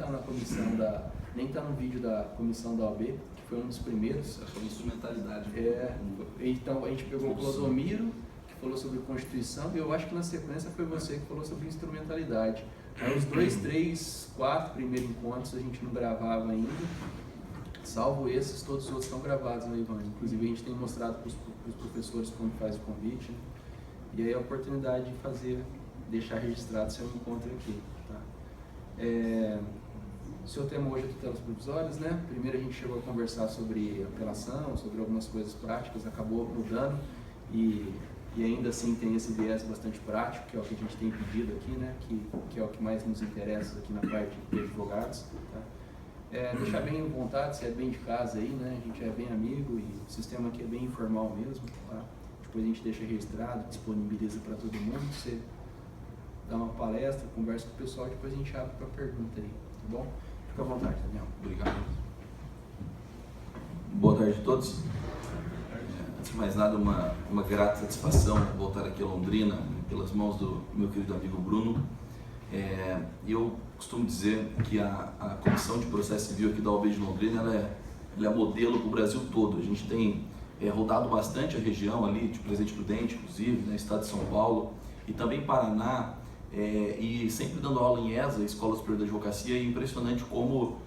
está na comissão nem está no vídeo da comissão da OAB, que foi um dos primeiros. Foi instrumentalidade. Então a gente pegou o Clodomiro, que falou sobre Constituição, e eu acho que na sequência foi você que falou sobre instrumentalidade. Aí os 2, 3, 4 primeiros encontros a gente não gravava ainda, salvo esses, todos os outros estão gravados, né, Ivan? Inclusive a gente tem mostrado para os professores quando faz o convite, né? E aí a oportunidade de deixar registrado seu encontro aqui. Tá? O seu tema hoje é tutelas provisórias, né? Primeiro a gente chegou a conversar sobre apelação, sobre algumas coisas práticas, acabou mudando e ainda assim tem esse viés bastante prático, que é o que a gente tem pedido aqui, né? Que é o que mais nos interessa aqui na parte de advogados. Tá? Deixar bem à vontade, se é bem de casa aí, né? A gente é bem amigo e o sistema aqui é bem informal mesmo. Tá? Depois a gente deixa registrado, disponibiliza para todo mundo. Você dá uma palestra, conversa com o pessoal, depois a gente abre para pergunta aí, tá bom? Fica à vontade, Daniel. Obrigado. Boa tarde a todos. Antes de mais nada, uma grata satisfação voltar aqui a Londrina, pelas mãos do meu querido amigo Bruno. Eu costumo dizer que a Comissão de Processo Civil aqui da OAB de Londrina ela é modelo para o Brasil todo. A gente tem rodado bastante a região ali, de Presidente Prudente, inclusive, né, estado de São Paulo, e também Paraná, e sempre dando aula em ESA, Escola Superior da Advocacia. E é impressionante como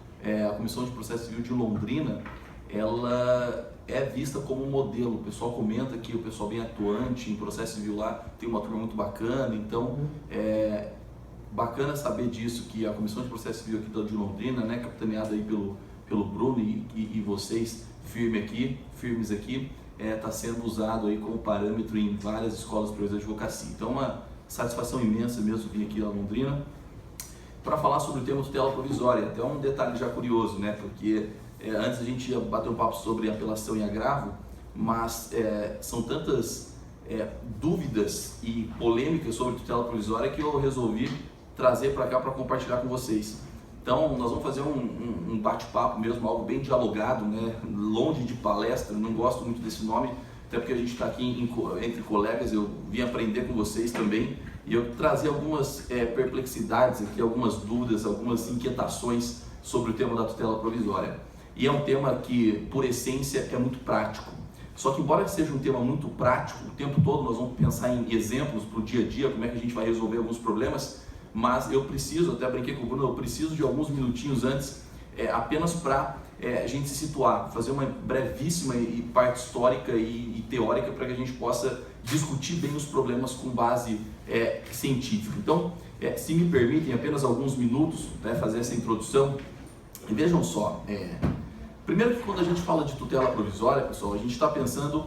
a Comissão de Processo Civil de Londrina, ela é vista como um modelo. O pessoal comenta que o pessoal bem atuante em processo civil lá tem uma turma muito bacana, então bacana saber disso, que a Comissão de Processo Civil aqui de Londrina, né, capitaneada aí pelo Bruno e vocês firmes aqui, está sendo usado aí como parâmetro em várias escolas superiores de advocacia. Então, uma satisfação imensa mesmo vir aqui a Londrina para falar sobre o tema tutela provisória. Até um detalhe já curioso, né? Porque antes a gente ia bater um papo sobre apelação e agravo, mas são tantas dúvidas e polêmicas sobre tutela provisória que eu resolvi trazer para cá para compartilhar com vocês. Então, nós vamos fazer um bate-papo mesmo, algo bem dialogado, né? Longe de palestra, não gosto muito desse nome, até porque a gente está aqui entre colegas, eu vim aprender com vocês também, e eu trazer algumas perplexidades aqui, algumas dúvidas, algumas inquietações sobre o tema da tutela provisória. E é um tema que, por essência, é muito prático. Só que, embora seja um tema muito prático, o tempo todo nós vamos pensar em exemplos para o dia a dia, como é que a gente vai resolver alguns problemas, mas eu preciso, até brinquei com o Bruno, eu preciso de alguns minutinhos antes, apenas para a gente se situar, fazer uma brevíssima parte histórica e teórica para que a gente possa discutir bem os problemas com base científica. Então, se me permitem apenas alguns minutos para fazer essa introdução, e vejam só, primeiro que quando a gente fala de tutela provisória, pessoal, a gente está pensando,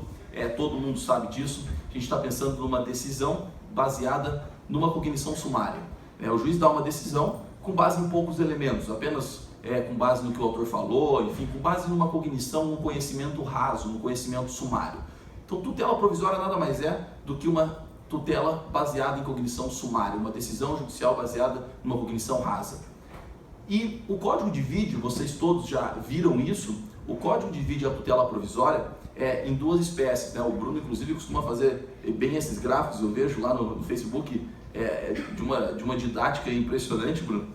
todo mundo sabe disso, a gente está pensando numa decisão baseada numa cognição sumária. O juiz dá uma decisão com base em poucos elementos, apenas com base no que o autor falou, enfim, com base numa cognição, num conhecimento raso, num conhecimento sumário. Então, tutela provisória nada mais é do que uma tutela baseada em cognição sumária, uma decisão judicial baseada numa cognição rasa. E o Código divide, vocês todos já viram isso, o Código divide a tutela provisória em duas espécies, né? O Bruno, inclusive, costuma fazer bem esses gráficos, eu vejo lá no Facebook, de uma didática impressionante, Bruno.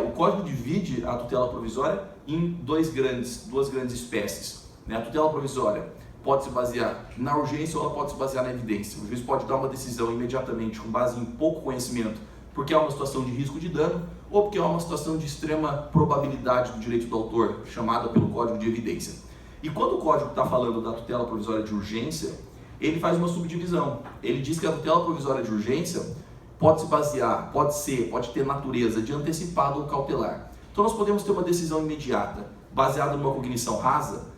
O Código divide a tutela provisória em duas grandes espécies, né? A tutela provisória pode se basear na urgência ou ela pode se basear na evidência. O juiz pode dar uma decisão imediatamente com base em pouco conhecimento, porque há uma situação de risco de dano ou porque há uma situação de extrema probabilidade do direito do autor, chamada pelo Código de evidência. E quando o Código está falando da tutela provisória de urgência, ele faz uma subdivisão. Ele diz que a tutela provisória de urgência pode se basear, pode ter natureza de antecipado ou cautelar. Então nós podemos ter uma decisão imediata, baseada numa cognição rasa,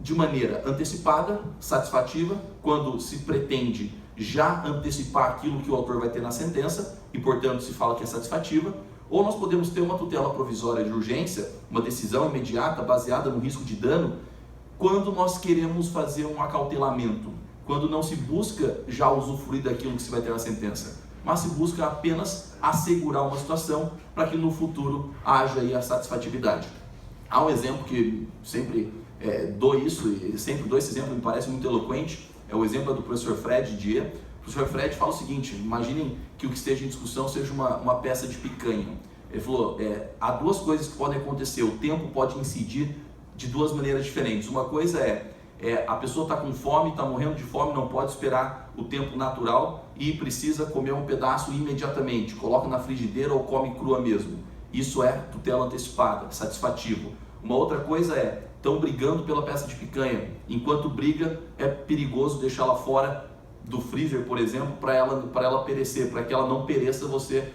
de maneira antecipada, satisfativa, quando se pretende já antecipar aquilo que o autor vai ter na sentença, e portanto se fala que é satisfativa, ou nós podemos ter uma tutela provisória de urgência, uma decisão imediata baseada no risco de dano, quando nós queremos fazer um acautelamento, quando não se busca já usufruir daquilo que se vai ter na sentença, mas se busca apenas assegurar uma situação para que no futuro haja aí a satisfatividade. Há um exemplo que sempre dou isso, e sempre dou esse exemplo, me parece muito eloquente, é o exemplo do professor Fred Dier. O professor Fred fala o seguinte: imaginem que o que esteja em discussão seja uma peça de picanha. Ele falou, há duas coisas que podem acontecer, o tempo pode incidir de duas maneiras diferentes. Uma coisa a pessoa está com fome, está morrendo de fome, não pode esperar o tempo natural e precisa comer um pedaço imediatamente, coloca na frigideira ou come crua mesmo. Isso é tutela antecipada, satisfativo. Uma outra coisa estão brigando pela peça de picanha. Enquanto briga, é perigoso deixá-la fora do freezer, por exemplo, para ela perecer. Para que ela não pereça, você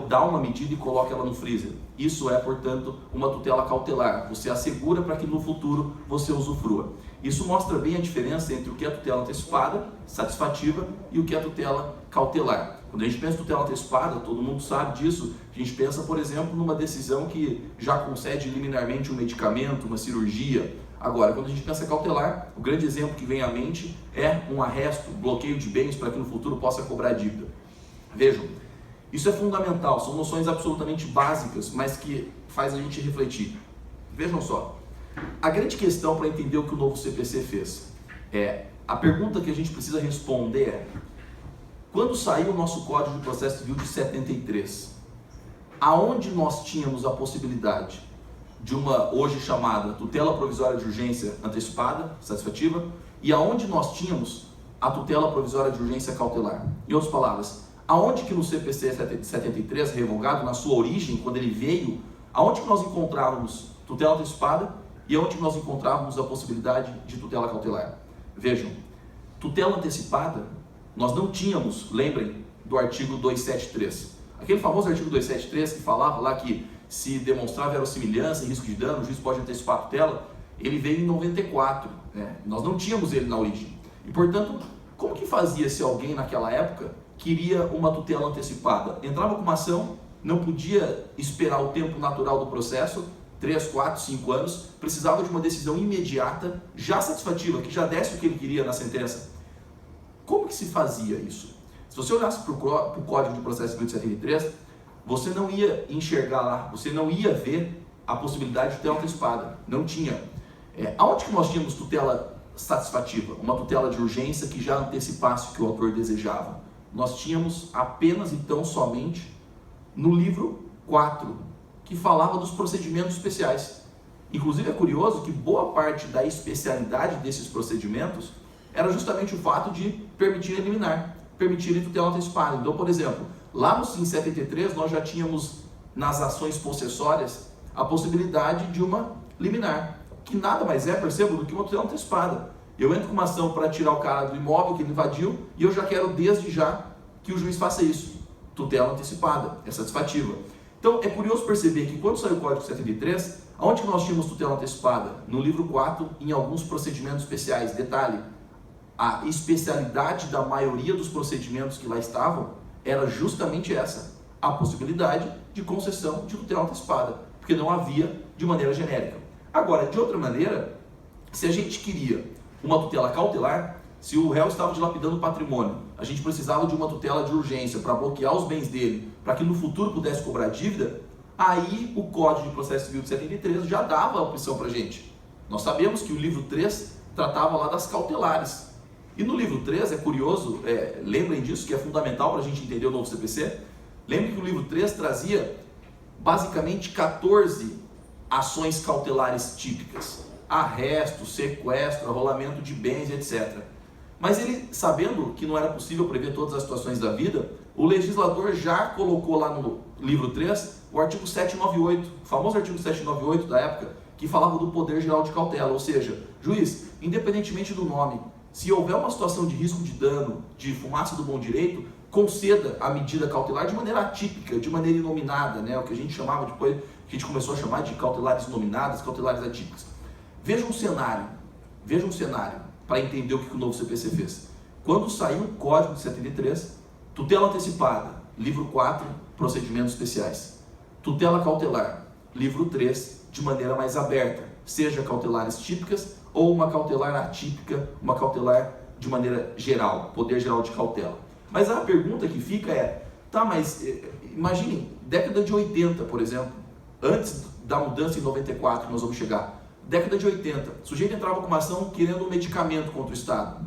dá uma medida e coloca ela no freezer. Isso é, portanto, uma tutela cautelar. Você assegura para que no futuro você usufrua. Isso mostra bem a diferença entre o que é tutela antecipada, satisfativa, e o que é tutela cautelar. Quando a gente pensa em tutela antecipada, todo mundo sabe disso, a gente pensa, por exemplo, numa decisão que já concede liminarmente um medicamento, uma cirurgia. Agora, quando a gente pensa cautelar, o grande exemplo que vem à mente é um arresto, bloqueio de bens para que no futuro possa cobrar dívida. Vejam, isso é fundamental, são noções absolutamente básicas, mas que faz a gente refletir. Vejam só, a grande questão para entender o que o novo CPC fez a pergunta que a gente precisa responder quando saiu o nosso Código de Processo Civil de 73, aonde nós tínhamos a possibilidade de uma hoje chamada tutela provisória de urgência antecipada, satisfativa, e aonde nós tínhamos a tutela provisória de urgência cautelar? Em outras palavras, aonde que no CPC 73, revogado na sua origem, quando ele veio, aonde que nós encontrávamos tutela antecipada e aonde que nós encontrávamos a possibilidade de tutela cautelar? Vejam, tutela antecipada, nós não tínhamos, lembrem do artigo 273, aquele famoso artigo 273 que falava lá que se demonstrar verossimilhança e risco de dano, o juiz pode antecipar a tutela. Ele veio em 94, nós não tínhamos ele na origem. E, portanto, como que fazia se alguém naquela época queria uma tutela antecipada? Entrava com uma ação, não podia esperar o tempo natural do processo, 3, 4, 5 anos, precisava de uma decisão imediata, já satisfativa, que já desse o que ele queria na sentença. Como que se fazia isso? Se você olhasse para o Código de Processo Civil de 73, você não ia enxergar lá, você não ia ver a possibilidade de tutela antecipada, não tinha. Aonde que nós tínhamos tutela satisfativa? Uma tutela de urgência que já antecipasse o que o autor desejava. Nós tínhamos apenas, então, somente no livro 4, que falava dos procedimentos especiais. Inclusive é curioso que boa parte da especialidade desses procedimentos era justamente o fato de permitir eliminar, permitir tutela antecipada. Então, por exemplo, lá no SIM 73 nós já tínhamos nas ações possessórias a possibilidade de uma liminar, que nada mais percebo, do que uma tutela antecipada. Eu entro com uma ação para tirar o cara do imóvel que ele invadiu e eu já quero desde já que o juiz faça isso. Tutela antecipada, é satisfativa. Então é curioso perceber que quando saiu o Código 73, onde que nós tínhamos tutela antecipada? No livro 4, em alguns procedimentos especiais. Detalhe, a especialidade da maioria dos procedimentos que lá estavam era justamente essa, a possibilidade de concessão de tutela antecipada, porque não havia de maneira genérica. Agora, de outra maneira, se a gente queria uma tutela cautelar, se o réu estava dilapidando o patrimônio, a gente precisava de uma tutela de urgência para bloquear os bens dele, para que no futuro pudesse cobrar dívida, aí o Código de Processo Civil de 73 já dava a opção para a gente. Nós sabemos que o livro 3 tratava lá das cautelares. E no livro 3, é curioso, lembrem disso que é fundamental para a gente entender o novo CPC, lembrem que o livro 3 trazia basicamente 14 ações cautelares típicas, arresto, sequestro, arrolamento de bens, etc. Mas ele, sabendo que não era possível prever todas as situações da vida, o legislador já colocou lá no livro 3 o artigo 798, o famoso artigo 798 da época, que falava do poder geral de cautela, ou seja, juiz, independentemente do nome, se houver uma situação de risco de dano, de fumaça do bom direito, conceda a medida cautelar de maneira atípica, de maneira inominada, o que a gente chamava depois, a gente começou a chamar de cautelares inominadas, cautelares atípicas. Veja um cenário para entender o que o novo CPC fez. Quando saiu o Código de 73, tutela antecipada, livro 4, procedimentos especiais. Tutela cautelar, livro 3, de maneira mais aberta, seja cautelares típicas ou uma cautelar atípica, uma cautelar de maneira geral, poder geral de cautela. Mas a pergunta que fica mas imaginem, década de 80, por exemplo, antes da mudança em 94 que nós vamos chegar, década de 80, o sujeito entrava com uma ação querendo um medicamento contra o Estado,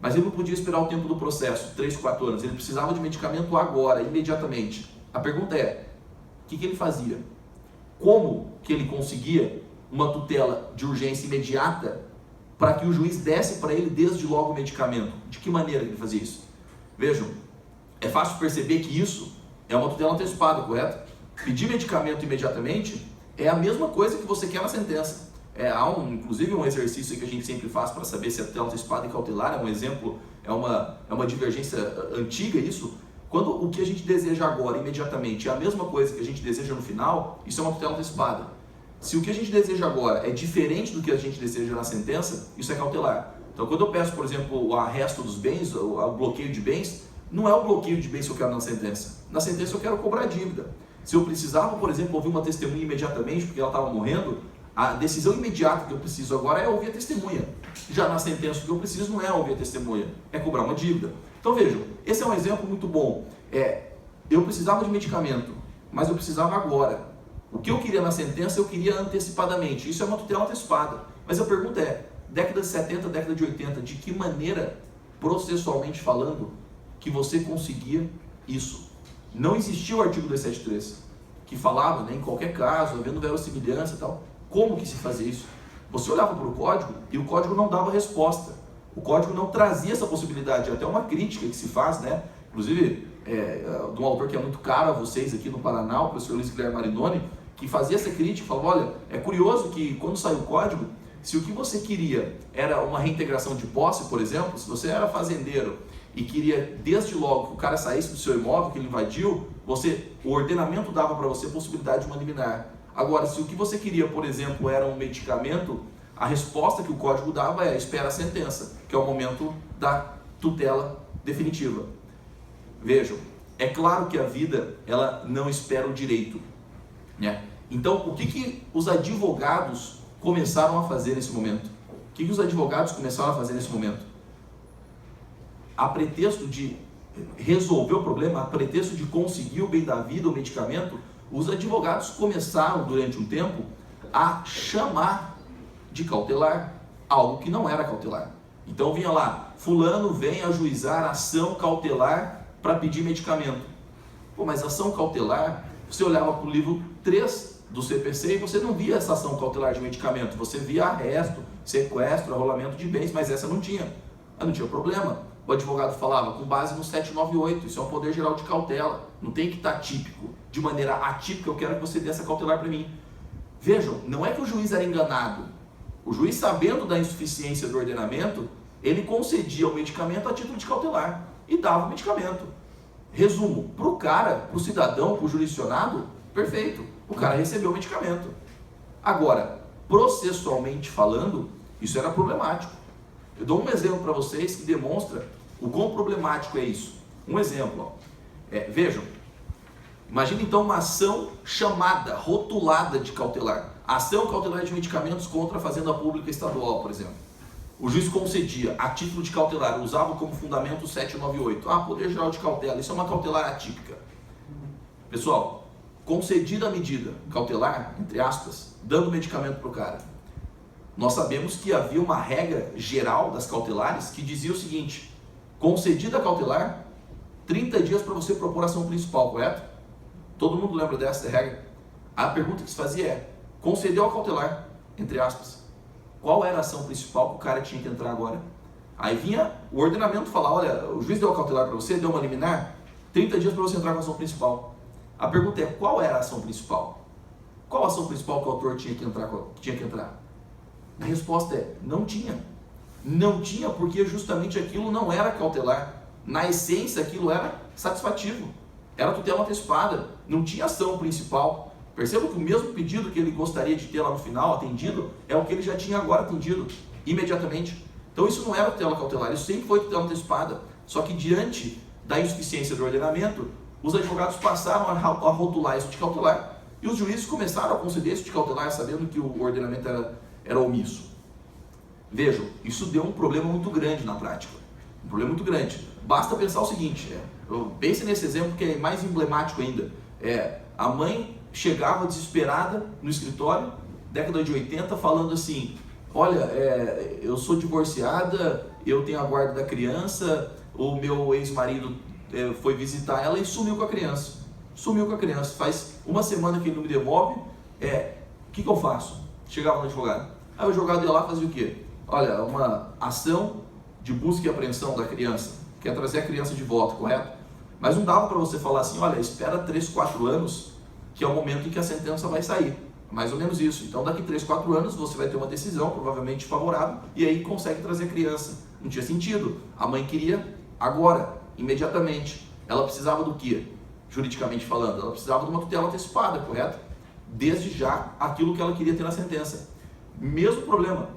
mas ele não podia esperar o tempo do processo, 3, 4 anos, ele precisava de medicamento agora, imediatamente. A pergunta o que ele fazia? Como que ele conseguia uma tutela de urgência imediata para que o juiz desse para ele desde logo o medicamento? De que maneira ele fazia isso? Vejam, é fácil perceber que isso é uma tutela antecipada, correto? Pedir medicamento imediatamente é a mesma coisa que você quer na sentença. Inclusive um exercício que a gente sempre faz para saber se a tutela antecipada e cautelar é um exemplo, é uma divergência antiga isso. Quando o que a gente deseja agora, imediatamente, é a mesma coisa que a gente deseja no final, isso é uma tutela antecipada. Se o que a gente deseja agora é diferente do que a gente deseja na sentença, isso é cautelar. Então, quando eu peço, por exemplo, o arresto dos bens, o bloqueio de bens, não é o bloqueio de bens que eu quero na sentença. Na sentença eu quero cobrar dívida. Se eu precisava, por exemplo, ouvir uma testemunha imediatamente, porque ela estava morrendo, a decisão imediata que eu preciso agora é ouvir a testemunha. Já na sentença, o que eu preciso não é ouvir a testemunha, é cobrar uma dívida. Então vejam, esse é um exemplo muito bom. Eu precisava de medicamento, mas eu precisava agora. O que eu queria na sentença, eu queria antecipadamente. Isso é uma tutela antecipada. Mas a pergunta é, década de 70, década de 80, de que maneira, processualmente falando, que você conseguia isso? Não existia o artigo 273, que falava, né, em qualquer caso, havendo verossimilhança e tal, como que se fazia isso? Você olhava para o código e o código não dava resposta. O código não trazia essa possibilidade. Até uma crítica que se faz, né? Inclusive, de um autor que é muito caro a vocês aqui no Paraná, o professor Luiz Guilherme Marinoni, que fazia essa crítica, falava, olha, é curioso que quando saiu o código, se o que você queria era uma reintegração de posse, por exemplo, se você era fazendeiro e queria desde logo que o cara saísse do seu imóvel, que ele invadiu, o ordenamento dava para você a possibilidade de uma liminar. Agora, se o que você queria, por exemplo, era um medicamento, a resposta que o código dava é espera a sentença, que é o momento da tutela definitiva. Vejam, é claro que a vida ela não espera o direito, né? Então, o que os advogados começaram a fazer nesse momento? O que os advogados começaram a fazer nesse momento? A pretexto de resolver o problema, a pretexto de conseguir o bem da vida, o medicamento, os advogados começaram durante um tempo a chamar de cautelar algo que não era cautelar. Então vinha lá, fulano vem ajuizar ação cautelar para pedir medicamento. Pô, mas ação cautelar, você olhava para o livro 3 do CPC e você não via essa ação cautelar de medicamento, você via arresto, sequestro, arrolamento de bens, mas essa não tinha. Não tinha problema. O advogado falava, com base no 798, isso é um poder geral de cautela, não tem que estar típico, de maneira atípica, eu quero que você dê essa cautelar para mim. Vejam, não é que o juiz era enganado, o juiz, sabendo da insuficiência do ordenamento, ele concedia o medicamento a título de cautelar e dava o medicamento. Resumo, para o cara, para o cidadão, para o jurisdicionado, perfeito, o cara recebeu o medicamento. Agora, processualmente falando, isso era problemático. Eu dou um exemplo para vocês que demonstra o quão problemático é isso. Um exemplo, vejam, imagina então uma ação chamada, rotulada de cautelar. Ação cautelar de medicamentos contra a Fazenda Pública Estadual, por exemplo. O juiz concedia a título de cautelar, usava como fundamento o 798. Poder geral de cautela, isso é uma cautelar atípica. Pessoal, concedida a medida cautelar, entre aspas, dando medicamento para o cara, nós sabemos que havia uma regra geral das cautelares que dizia o seguinte, concedida a cautelar, 30 dias para você propor ação principal, correto? Todo mundo lembra dessa regra? A pergunta que se fazia é, concedeu a cautelar, entre aspas, qual era a ação principal que o cara tinha que entrar agora? Aí vinha o ordenamento falar, olha, o juiz deu a cautelar para você, deu uma liminar, 30 dias para você entrar com a ação principal. A pergunta é, qual era a ação principal? Qual a ação principal que o autor tinha que entrar? A resposta é, não tinha. Não tinha porque justamente aquilo não era cautelar. Na essência, aquilo era satisfativo. Era tutela antecipada. Não tinha ação principal. Perceba que o mesmo pedido que ele gostaria de ter lá no final atendido é o que ele já tinha agora atendido imediatamente. Então isso não era tutela cautelar, isso sempre foi tutela antecipada. Só que diante da insuficiência do ordenamento, os advogados passaram a rotular isso de cautelar e os juízes começaram a conceder isso de cautelar sabendo que o ordenamento era omisso. Vejam, isso deu um problema muito grande na prática. Um problema muito grande. Basta pensar o seguinte, pense nesse exemplo que é mais emblemático ainda. A mãe chegava desesperada no escritório, década de 80, falando assim, olha, eu sou divorciada, eu tenho a guarda da criança, o meu ex-marido foi visitar ela e sumiu com a criança. sumiu com a criança. Faz uma semana que ele não me devolve. O que eu faço? Chegava no advogado. Aí o advogado ia lá fazia o quê? Olha, uma ação de busca e apreensão da criança. Quer trazer a criança de volta, correto? Mas não dava para você falar assim, olha, espera 3, 4 anos, que é o momento em que a sentença vai sair. Mais ou menos isso. Então daqui 3, 4 anos você vai ter uma decisão, provavelmente favorável, e aí consegue trazer a criança. Não tinha sentido. A mãe queria agora, imediatamente. Ela precisava do quê? Juridicamente falando, ela precisava de uma tutela antecipada, correto? Desde já, aquilo que ela queria ter na sentença. Mesmo problema.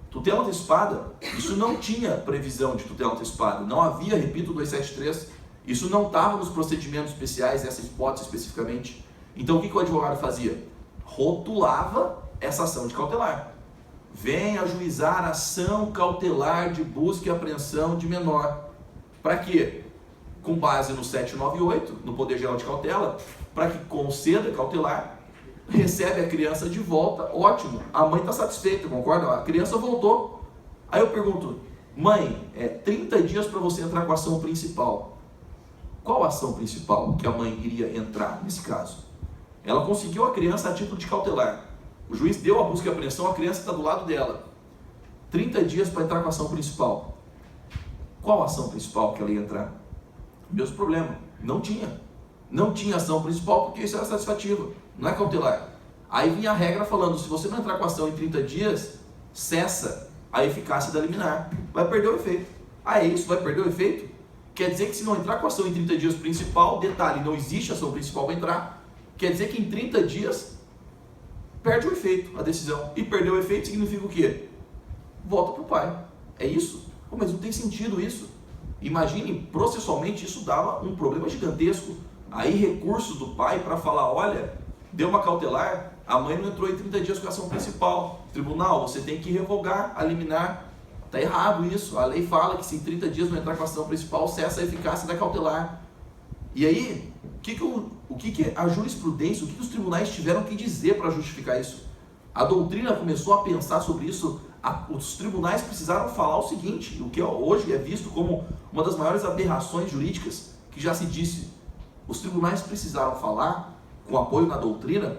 Tutela antecipada, isso não tinha previsão de tutela antecipada. Não havia, repito, 273. Isso não estava nos procedimentos especiais, essa hipótese especificamente. Então o que o advogado fazia? Rotulava essa ação de cautelar. Vem ajuizar ação cautelar de busca e apreensão de menor. Para quê? Com base no 798, no Poder Geral de Cautela, para que conceda cautelar, recebe a criança de volta, ótimo, a mãe está satisfeita, concorda? A criança voltou. Aí eu pergunto, mãe, 30 dias para você entrar com a ação principal. Qual a ação principal que a mãe iria entrar nesse caso? Ela conseguiu a criança a título de cautelar. O juiz deu a busca e apreensão, a criança está do lado dela. 30 dias para entrar com a ação principal. Qual a ação principal que ela ia entrar? Mesmo problema, não tinha. Não tinha ação principal porque isso era satisfativo, não é cautelar. Aí vinha a regra falando, se você não entrar com a ação em 30 dias, cessa a eficácia da liminar. Vai perder o efeito. Ah, é isso? Vai perder o efeito? Quer dizer que se não entrar com a ação em 30 dias principal, detalhe, não existe ação principal para entrar, quer dizer que em 30 dias perde o efeito, a decisão. E perder o efeito significa o quê? Volta para o pai. É isso? Pô, mas não tem sentido isso. Imagine, processualmente isso dava um problema gigantesco. Aí recursos do pai para falar, olha, deu uma cautelar, a mãe não entrou em 30 dias com a ação principal. Tribunal, você tem que revogar a liminar. Está errado isso. A lei fala que se em 30 dias não entrar com a ação principal, cessa a eficácia da cautelar. E aí, o que a jurisprudência, o que os tribunais tiveram que dizer para justificar isso? A doutrina começou a pensar sobre isso. Os tribunais precisaram falar o seguinte, o que hoje é visto como uma das maiores aberrações jurídicas que já se disse. Os tribunais precisaram falar, com apoio na doutrina,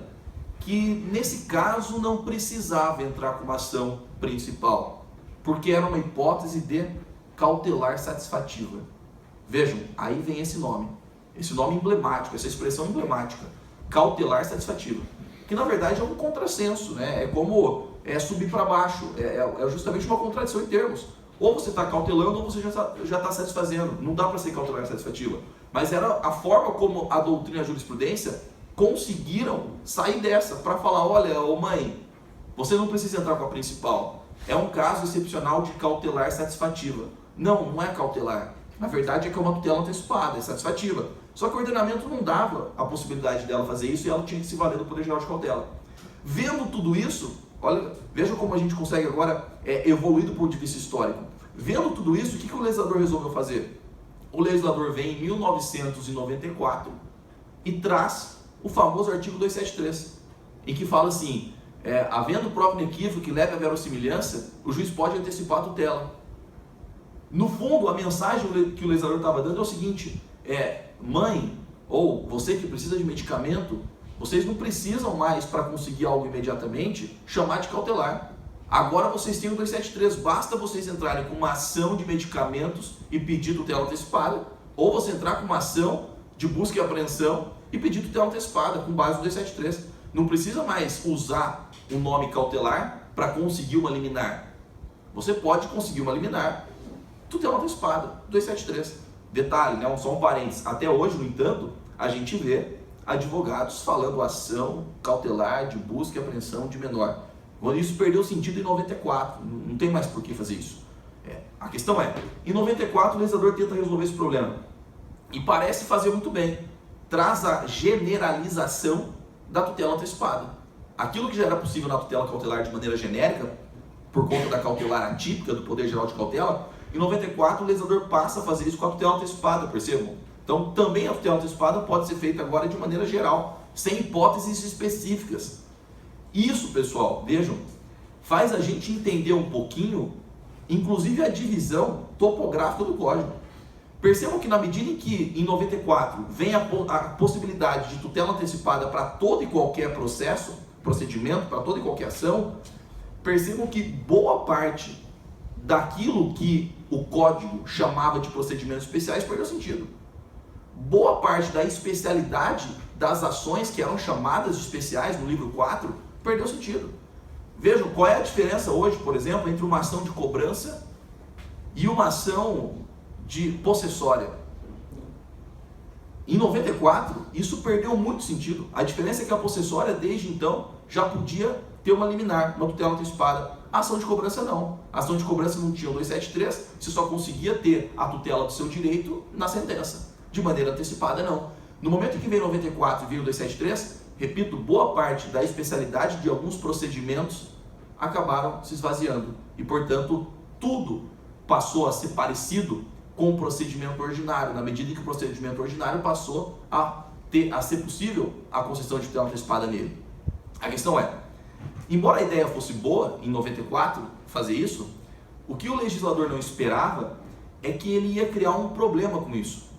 que nesse caso não precisava entrar com uma ação principal, porque era uma hipótese de cautelar satisfativa. Vejam, aí vem esse nome emblemático, essa expressão emblemática, cautelar satisfativa, que na verdade é um contrassenso, né? É como subir para baixo, é justamente uma contradição em termos. Ou você está cautelando ou você já está satisfazendo, não dá para ser cautelar satisfativa. Mas era a forma como a doutrina e a jurisprudência conseguiram sair dessa, para falar, olha, ô mãe, você não precisa entrar com a principal, é um caso excepcional de cautelar satisfativa. Não é cautelar, na verdade é que é uma tutela antecipada, é satisfativa. Só que o ordenamento não dava a possibilidade dela fazer isso e ela tinha que se valer do Poder Geral de Cautela. Vendo tudo isso, olha, veja como a gente consegue agora evoluir do ponto de vista histórico. Vendo tudo isso, o que o legislador resolveu fazer? O legislador vem em 1994 e traz o famoso artigo 273, em que fala assim, havendo prova inequívoca que leve à verossimilhança, o juiz pode antecipar a tutela. No fundo, a mensagem que o legislador estava dando é o seguinte, mãe, ou você que precisa de medicamento, vocês não precisam mais, para conseguir algo imediatamente, chamar de cautelar. Agora vocês têm o 273, basta vocês entrarem com uma ação de medicamentos e pedir tutela antecipada, ou você entrar com uma ação de busca e apreensão e pedir tutela antecipada com base no 273. Não precisa mais usar o nome cautelar para conseguir uma liminar. Você pode conseguir uma liminar, tutela antecipada, 273. Detalhe, né? Só um parênteses, até hoje, no entanto, a gente vê advogados falando ação cautelar de busca e apreensão de menor. Isso perdeu sentido em 94, não tem mais por que fazer isso. A questão em 94 o legislador tenta resolver esse problema e parece fazer muito bem. Traz a generalização da tutela antecipada. Aquilo que já era possível na tutela cautelar de maneira genérica, por conta da cautelar atípica do Poder Geral de Cautela, em 94 o legislador passa a fazer isso com a tutela antecipada, percebam? Então também a tutela antecipada pode ser feita agora de maneira geral, sem hipóteses específicas. Isso, pessoal, vejam, faz a gente entender um pouquinho, inclusive a divisão topográfica do código. Percebam que na medida em que em 94 vem a possibilidade de tutela antecipada para todo e qualquer procedimento, para toda e qualquer ação, percebam que boa parte daquilo que o código chamava de procedimentos especiais perdeu sentido. Boa parte da especialidade das ações que eram chamadas de especiais no livro 4 perdeu sentido. Vejam qual é a diferença hoje, por exemplo, entre uma ação de cobrança e uma ação de possessória. Em 94, isso perdeu muito sentido. A diferença é que a possessória, desde então, já podia ter uma liminar, uma tutela antecipada. A ação de cobrança não. A ação de cobrança não tinha o 273, você só conseguia ter a tutela do seu direito na sentença. De maneira antecipada, não. No momento em que veio 94 e veio o 273, repito, boa parte da especialidade de alguns procedimentos acabaram se esvaziando. E, portanto, tudo passou a ser parecido com o procedimento ordinário, na medida em que o procedimento ordinário passou a ser possível a concessão de tutela antecipada nele. A questão é, embora a ideia fosse boa, em 94, fazer isso, o que o legislador não esperava é que ele ia criar um problema com isso.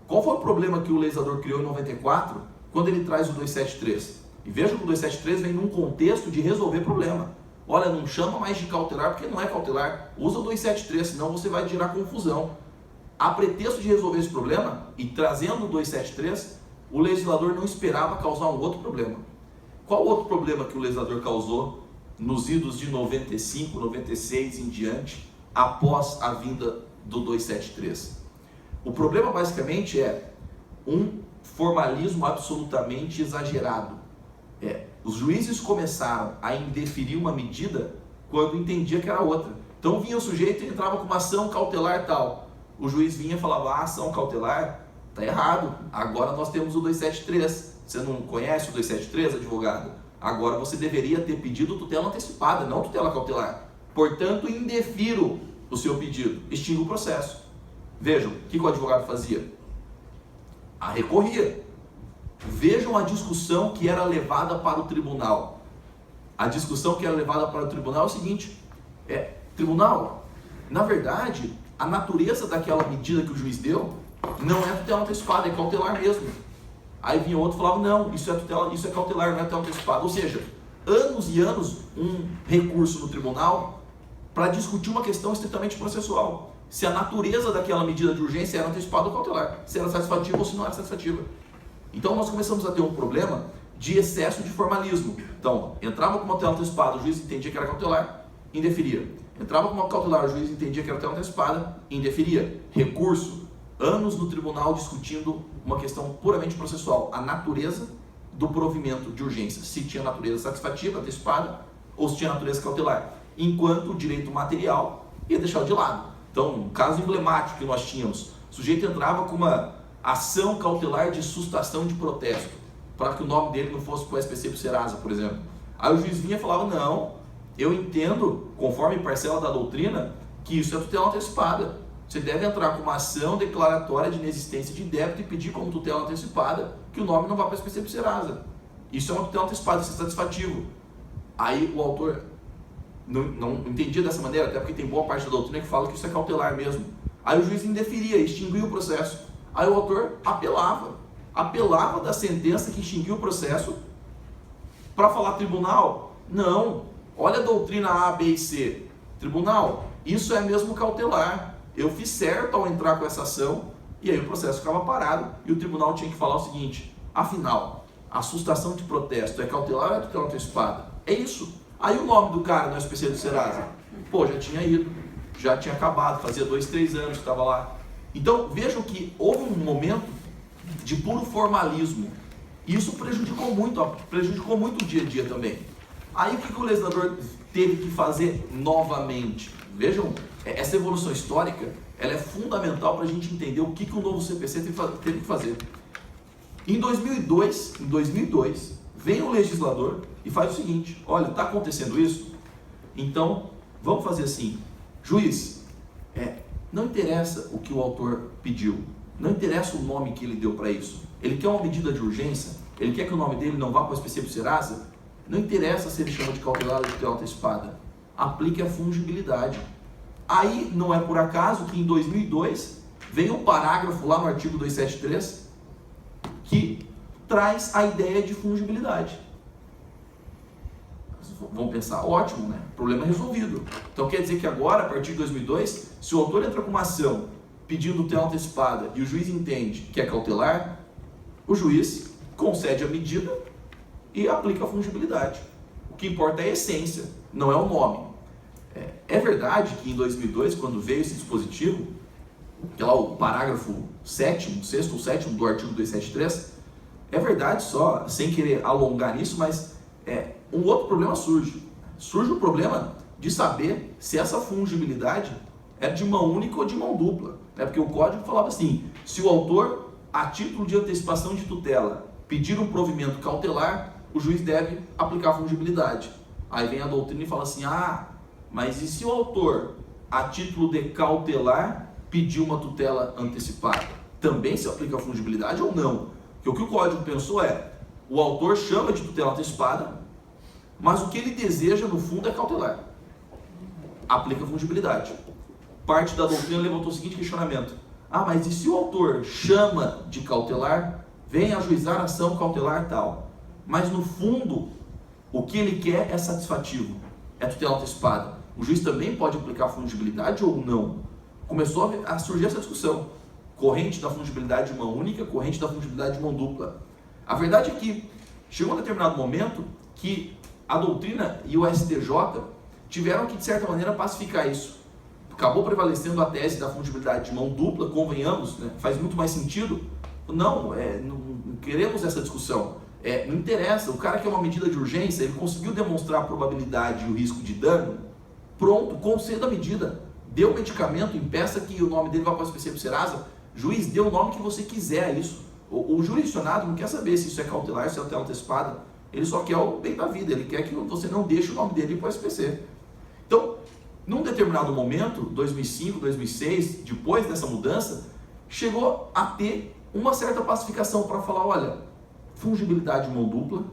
Qual foi o problema que o legislador criou em 94, quando ele traz o 273? E vejam que o 273 vem num contexto de resolver problema. Olha, não chama mais de cautelar porque não é cautelar. Usa o 273, senão você vai gerar confusão. A pretexto de resolver esse problema, e trazendo o 273, o legislador não esperava causar um outro problema. Qual outro problema que o legislador causou nos idos de 95, 96 em diante, após a vinda do 273? O problema basicamente é um formalismo absolutamente exagerado. Os juízes começaram a indeferir uma medida quando entendia que era outra. Então vinha o sujeito e entrava com uma ação cautelar tal. O juiz vinha e falava, a ação cautelar está errado, agora nós temos o 273. Você não conhece o 273, advogado? Agora você deveria ter pedido tutela antecipada, não tutela cautelar. Portanto, indefiro o seu pedido, extingo o processo. Vejam, o que o advogado fazia? Recorria. Vejam a discussão que era levada para o tribunal. A discussão que era levada para o tribunal é o seguinte, tribunal, na verdade, a natureza daquela medida que o juiz deu não é tutela antecipada, é cautelar mesmo. Aí vinha outro e falava, não, isso é cautelar, não é tutela antecipada. Ou seja, anos e anos, um recurso no tribunal para discutir uma questão estritamente processual. Se a natureza daquela medida de urgência era antecipada ou cautelar, se era satisfativa ou se não era satisfativa. Então nós começamos a ter um problema de excesso de formalismo. Então, entrava com uma tutela antecipada, o juiz entendia que era cautelar, indeferia. Entrava com uma cautelar, o juiz entendia que era tutela antecipada, indeferia. Recurso, anos no tribunal discutindo uma questão puramente processual, a natureza do provimento de urgência, se tinha natureza satisfativa, antecipada, ou se tinha natureza cautelar, enquanto o direito material ia deixar de lado. Então, um caso emblemático que nós tínhamos, o sujeito entrava com uma ação cautelar de sustação de protesto, para que o nome dele não fosse para o SPC para o Serasa, por exemplo. Aí o juiz vinha e falava, não, eu entendo, conforme parcela da doutrina, que isso é tutela antecipada. Você deve entrar com uma ação declaratória de inexistência de débito e pedir como tutela antecipada que o nome não vá para o SPC para o Serasa. Isso é uma tutela antecipada, isso é satisfativo. Aí o autor não entendia dessa maneira, até porque tem boa parte da doutrina que fala que isso é cautelar mesmo. Aí o juiz indeferia, extinguia o processo. Aí o autor apelava da sentença que extinguiu o processo para falar, tribunal, não, olha a doutrina A, B e C. Tribunal, isso é mesmo cautelar. Eu fiz certo ao entrar com essa ação, e aí o processo ficava parado, e o tribunal tinha que falar o seguinte, afinal, a sustação de protesto é cautelar ou é tutela antecipada? É isso. Aí o nome do cara no SPC do Serasa, pô, já tinha ido, já tinha acabado, fazia 2, 3 anos que estava lá. Então, vejam que houve um momento de puro formalismo. E isso prejudicou muito o dia a dia também. Aí o que o legislador teve que fazer novamente? Vejam, essa evolução histórica, ela é fundamental para a gente entender o que o novo CPC teve que fazer. Em 2002, vem o legislador e faz o seguinte, olha, está acontecendo isso? Então, vamos fazer assim, juiz, não interessa o que o autor pediu, não interessa o nome que ele deu para isso. Ele quer uma medida de urgência, ele quer que o nome dele não vá para o SPC para o Serasa, não interessa se ele chama de cautelar ou de tutela antecipada. Aplique a fungibilidade. Aí não é por acaso que em 2002 vem um parágrafo lá no artigo 273 que traz a ideia de fungibilidade. Vamos pensar, ótimo, né? Problema resolvido. Então quer dizer que agora, a partir de 2002, se o autor entra com uma ação pedindo tutela antecipada e o juiz entende que é cautelar, o juiz concede a medida e aplica a fungibilidade. O que importa é a essência, não é o nome. É verdade que em 2002, quando veio esse dispositivo, que é lá o parágrafo 7º, 6º ou 7º do artigo 273, é verdade só, sem querer alongar nisso, mas um outro problema surge. Surge o problema de saber se essa fungibilidade é de mão única ou de mão dupla. Porque o código falava assim, se o autor, a título de antecipação de tutela, pedir um provimento cautelar, o juiz deve aplicar a fungibilidade. Aí vem a doutrina e fala assim, mas e se o autor, a título de cautelar, pedir uma tutela antecipada? Também se aplica a fungibilidade ou não? Porque o que o código pensou o autor chama de tutela antecipada, mas o que ele deseja no fundo é cautelar. Aplica a fungibilidade. Parte da doutrina levantou o seguinte questionamento. Mas e se o autor chama de cautelar, vem ajuizar a ação cautelar tal, mas no fundo o que ele quer é satisfativo, é tutela antecipada. O juiz também pode aplicar a fungibilidade ou não? Começou a surgir essa discussão. Corrente da fungibilidade de mão única, corrente da fungibilidade de mão dupla. A verdade é que chegou um determinado momento que a doutrina e o STJ tiveram que, de certa maneira, pacificar isso. Acabou prevalecendo a tese da fungibilidade de mão dupla, convenhamos, faz muito mais sentido. Não queremos essa discussão. Não interessa, o cara quer uma medida de urgência, ele conseguiu demonstrar a probabilidade e o risco de dano, pronto, conceda a medida. Dê o medicamento, impeça que o nome dele vá para o SPC, para o Serasa, juiz, dê o nome que você quiser a isso. O jurisdicionado não quer saber se isso é cautelar, se é tutela antecipada, ele só quer o bem da vida, ele quer que você não deixe o nome dele para o SPC. Então, num determinado momento, 2005, 2006, depois dessa mudança, chegou a ter uma certa pacificação para falar, olha, fungibilidade de mão dupla,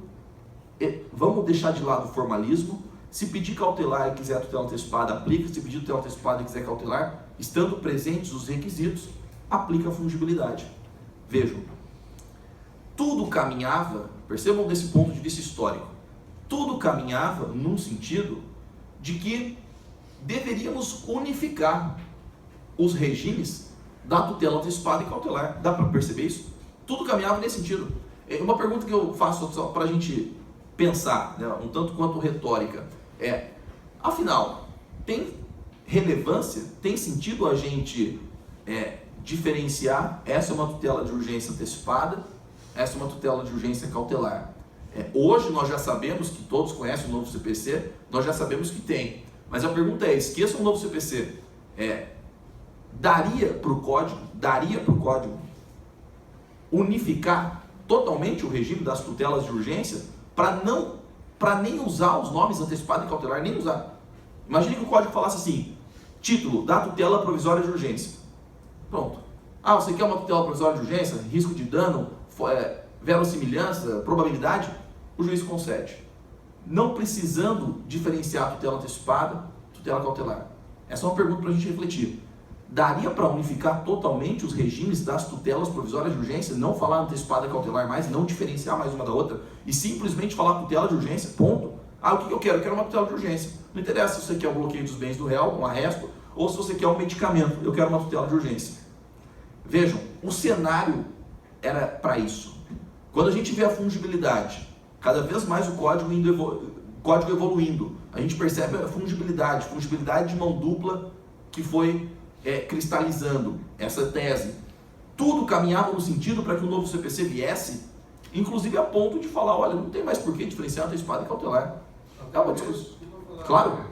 vamos deixar de lado o formalismo, se pedir cautelar e quiser tutela antecipada, aplica, se pedir tutela antecipada e quiser cautelar, estando presentes os requisitos, aplica a fungibilidade. Vejam, tudo caminhava, percebam desse ponto de vista histórico, tudo caminhava num sentido de que deveríamos unificar os regimes da tutela antecipada e cautelar. Dá para perceber isso? Tudo caminhava nesse sentido. Uma pergunta que eu faço só para a gente pensar, um tanto quanto retórica, afinal, tem relevância, tem sentido a gente diferenciar, essa é uma tutela de urgência antecipada, essa é uma tutela de urgência cautelar. Hoje nós já sabemos, que todos conhecem o novo CPC, nós já sabemos que tem. Mas a pergunta esqueça o novo CPC, daria para o código unificar totalmente o regime das tutelas de urgência para nem usar os nomes antecipado e cautelar, nem usar. Imagine que o código falasse assim, título da tutela provisória de urgência. Pronto. Você quer uma tutela provisória de urgência? Risco de dano, verossimilhança, probabilidade? O juiz concede. Não precisando diferenciar a tutela antecipada, tutela cautelar. Essa é uma pergunta para a gente refletir. Daria para unificar totalmente os regimes das tutelas provisórias de urgência, não falar antecipada e cautelar mais, não diferenciar mais uma da outra, e simplesmente falar tutela de urgência, ponto? O que eu quero? Eu quero uma tutela de urgência. Não interessa se você quer o bloqueio dos bens do réu, um arresto, ou se você quer um medicamento, eu quero uma tutela de urgência. Vejam, o cenário era para isso. Quando a gente vê a fungibilidade, cada vez mais o código evoluindo, a gente percebe a fungibilidade de mão dupla que foi cristalizando essa tese. Tudo caminhava no sentido para que o novo CPC viesse, inclusive a ponto de falar, olha, não tem mais por que diferenciar antecipado e cautelar. É uma discussão. Claro.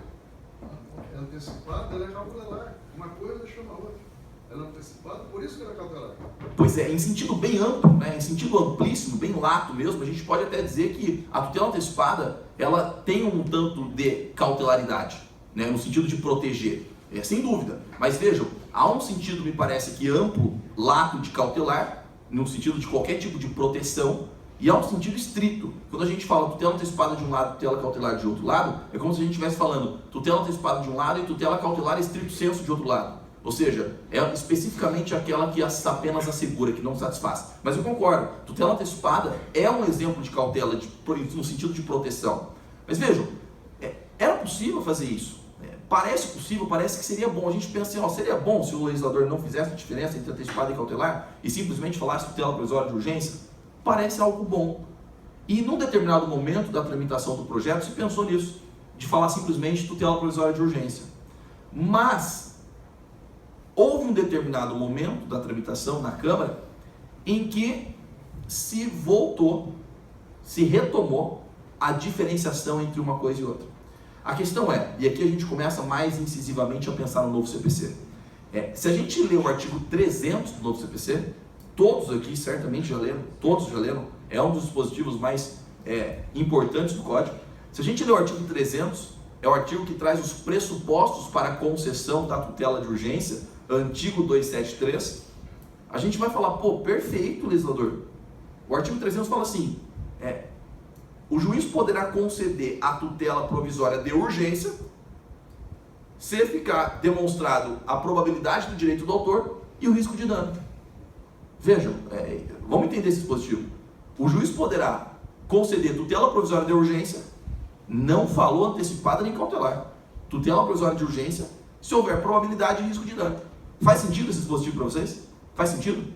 É antecipado, ela é cautelar. Uma coisa chama a outra. Ela é antecipada, por isso que ela é cautelar. Pois é, em sentido bem amplo, em sentido amplíssimo, bem lato mesmo, a gente pode até dizer que a tutela antecipada, ela tem um tanto de cautelaridade, no sentido de proteger, sem dúvida. Mas vejam, há um sentido, me parece que amplo, lato de cautelar, no sentido de qualquer tipo de proteção, e há um sentido estrito. Quando a gente fala tutela antecipada de um lado, tutela cautelar de outro lado, é como se a gente estivesse falando tutela antecipada de um lado e tutela cautelar estrito senso de outro lado. Ou seja, é especificamente aquela que apenas assegura, que não satisfaz. Mas eu concordo, tutela antecipada é um exemplo de cautela no sentido de proteção. Mas vejam, era possível fazer isso. Parece possível, parece que seria bom. A gente pensa assim, seria bom se o legislador não fizesse a diferença entre antecipada e cautelar e simplesmente falasse tutela provisória de urgência. Parece algo bom. E num determinado momento da tramitação do projeto se pensou nisso, de falar simplesmente tutela provisória de urgência. Mas houve um determinado momento da tramitação na Câmara em que se retomou a diferenciação entre uma coisa e outra. A questão é, e aqui a gente começa mais incisivamente a pensar no novo CPC, se a gente lê o artigo 300 do novo CPC, todos aqui certamente já leram, é um dos dispositivos mais importantes do Código. Se a gente lê o artigo 300, é o artigo que traz os pressupostos para a concessão da tutela de urgência, antigo 273, a gente vai falar, perfeito, legislador. O artigo 300 fala assim, o juiz poderá conceder a tutela provisória de urgência se ficar demonstrado a probabilidade do direito do autor e o risco de dano. Vejam, vamos entender esse dispositivo. O juiz poderá conceder tutela provisória de urgência, não falou antecipada nem cautelar. Tutela provisória de urgência, se houver probabilidade e risco de dano. Faz sentido esse dispositivo para vocês? Faz sentido?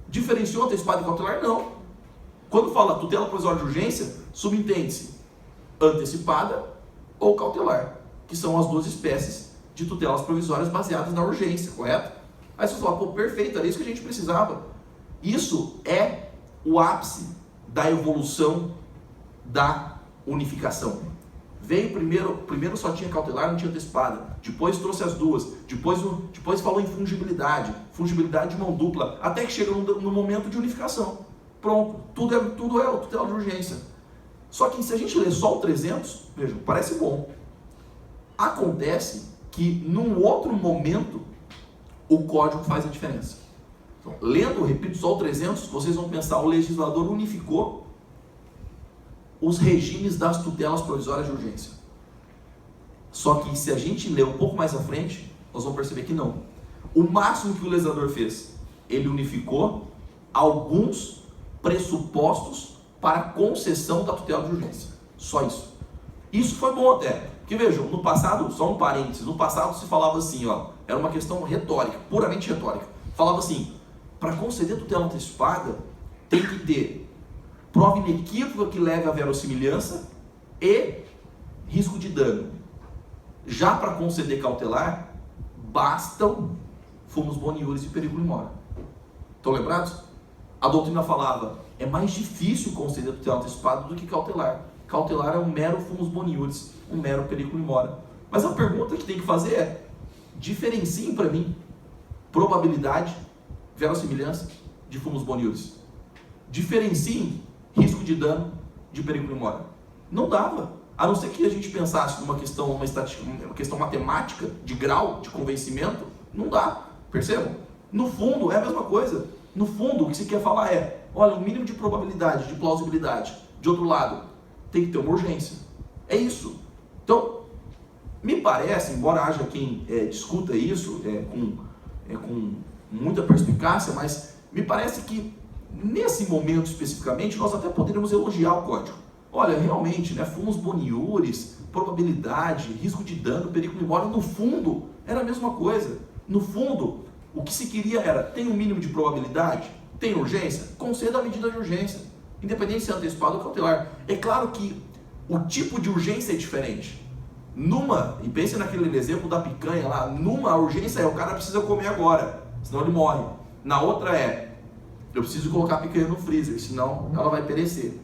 Diferenciou antecipada e cautelar? Não. Quando fala tutela provisória de urgência, subentende-se antecipada ou cautelar, que são as duas espécies de tutelas provisórias baseadas na urgência, correto? Aí você fala, perfeito, era isso que a gente precisava. Isso é o ápice da evolução da unificação. Veio primeiro só tinha cautelar, não tinha antecipada. Depois trouxe as duas. Depois falou em fungibilidade de mão dupla, até que chega no momento de unificação. Pronto, tudo é o tutela de urgência. Só que se a gente ler só o 300, vejam, parece bom. Acontece que num outro momento o código faz a diferença. Então, lendo, repito, só o 300, vocês vão pensar, o legislador unificou os regimes das tutelas provisórias de urgência. Só que se a gente ler um pouco mais à frente, nós vamos perceber que não. O máximo que o legislador fez, ele unificou alguns pressupostos para concessão da tutela de urgência. Só isso. Isso foi bom até. Porque vejam, no passado, só um parênteses, no passado se falava assim, era uma questão retórica, puramente retórica. Falava assim, para conceder tutela antecipada, tem que ter prova inequívoca que leve à verossimilhança e risco de dano. Já para conceder cautelar, bastam fumus boni iuris e periculo in mora. Estão lembrados? A doutrina falava, é mais difícil conceder tutela antecipada do que cautelar. Cautelar é um mero fumus boni iuris, um mero periculo in mora. Mas a pergunta que tem que fazer é, diferenciem para mim probabilidade, verossimilhança de fumus boni iuris. Diferenciem risco de dano de periculo in mora. Não dava. A não ser que a gente pensasse numa questão, uma questão matemática de grau de convencimento, não dá. Percebam? No fundo é a mesma coisa. No fundo o que se quer falar é, olha, o mínimo de probabilidade, de plausibilidade. De outro lado, tem que ter uma urgência. É isso. Então, me parece, embora haja quem discuta isso com muita perspicácia, mas me parece que nesse momento especificamente nós até poderíamos elogiar o código. Olha, realmente, fumus boni iuris, probabilidade, risco de dano, periculo in mora, no fundo era a mesma coisa. No fundo, o que se queria era, tem um mínimo de probabilidade, tem urgência, conceda a medida de urgência, independente se é antecipado ou cautelar. É claro que o tipo de urgência é diferente. E pense naquele exemplo da picanha lá, numa urgência o cara precisa comer agora, senão ele morre. Na outra eu preciso colocar a picanha no freezer, senão ela vai perecer.